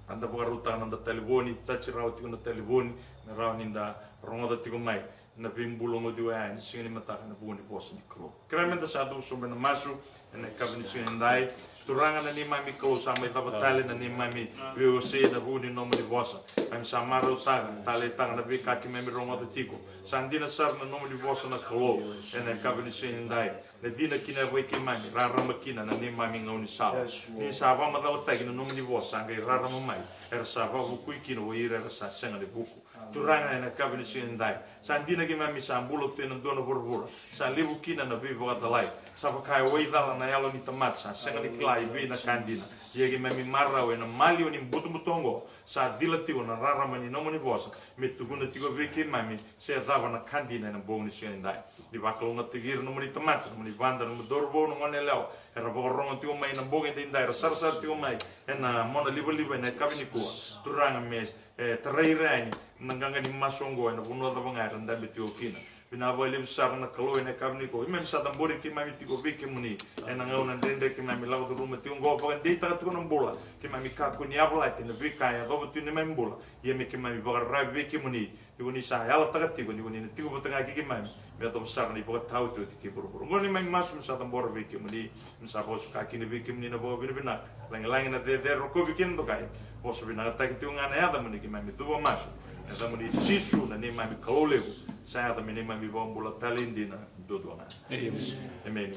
anda bukaruta na telefoni chachi rau tiko na telefoni na rau ninda romoda tiko mai na bimbulongo diwa ni singani mataka na buoni bosa ni klo kremenda satu sobe na masu ena kabini singani dai turanga na ni mami klo sama tabatale na ni mami VOC na buoni nomo di bosa am samaro taga tale taga na bika ki memi rongo de tiko sandina sar na nomo di bosa na klo ena kabini singani dai na dina kina voi ki mami rara makina na ni mami ngoni sawa ni sawa madao tagi na nomo di bosa ngai rara mamai era sawa bukui kino wo ira sa senga de buku turanga ena kabini singani dai sandina ki mami sambulo tena dona borbora sa livu kina na vivo atalai sa pakai wei dala na yalo ni tamat sa senga ni klai be na kandina ye ki mami marra we na malio ni butumbutongo sa dilatigo na rara mani no mani bosa metuguna tigo veki mami se dava na kandina na boni sendai di bakalonga tigir no mani tamat no mani banda no dorbo no ngone leo era borongo tigo mai na boge ndai sar tigo mai ena mona livo na kabini kuwa turanga mes terairai nanganga ni masongo na buno da bangar ndambe tigo kina bina boile besar na kalo ena kabni ko imem sa tambori ki mami tigo beke muni ena ngauna dende ki mami lago do ruma tigo go pa de ta tigo nambola ki mami ka ko ni abla ti na beka ya go tu ni mami bola ye me ki mami bogar ra beke muni tigo ni sa ya la ta tigo ni tigo botanga ki mami be to besar ni boga tau tu ki buru ngoni mami masum sa tambor beke muni sa bos ka ki ni beke muni na bo bina lang na de ro ko bikin to kai bos bina ta ki tigo ngana ya da muni ki mami tu masu esa muni sisu na ni mami kaolegu saya também nem mais me vou ambular talindina do dona. Amen.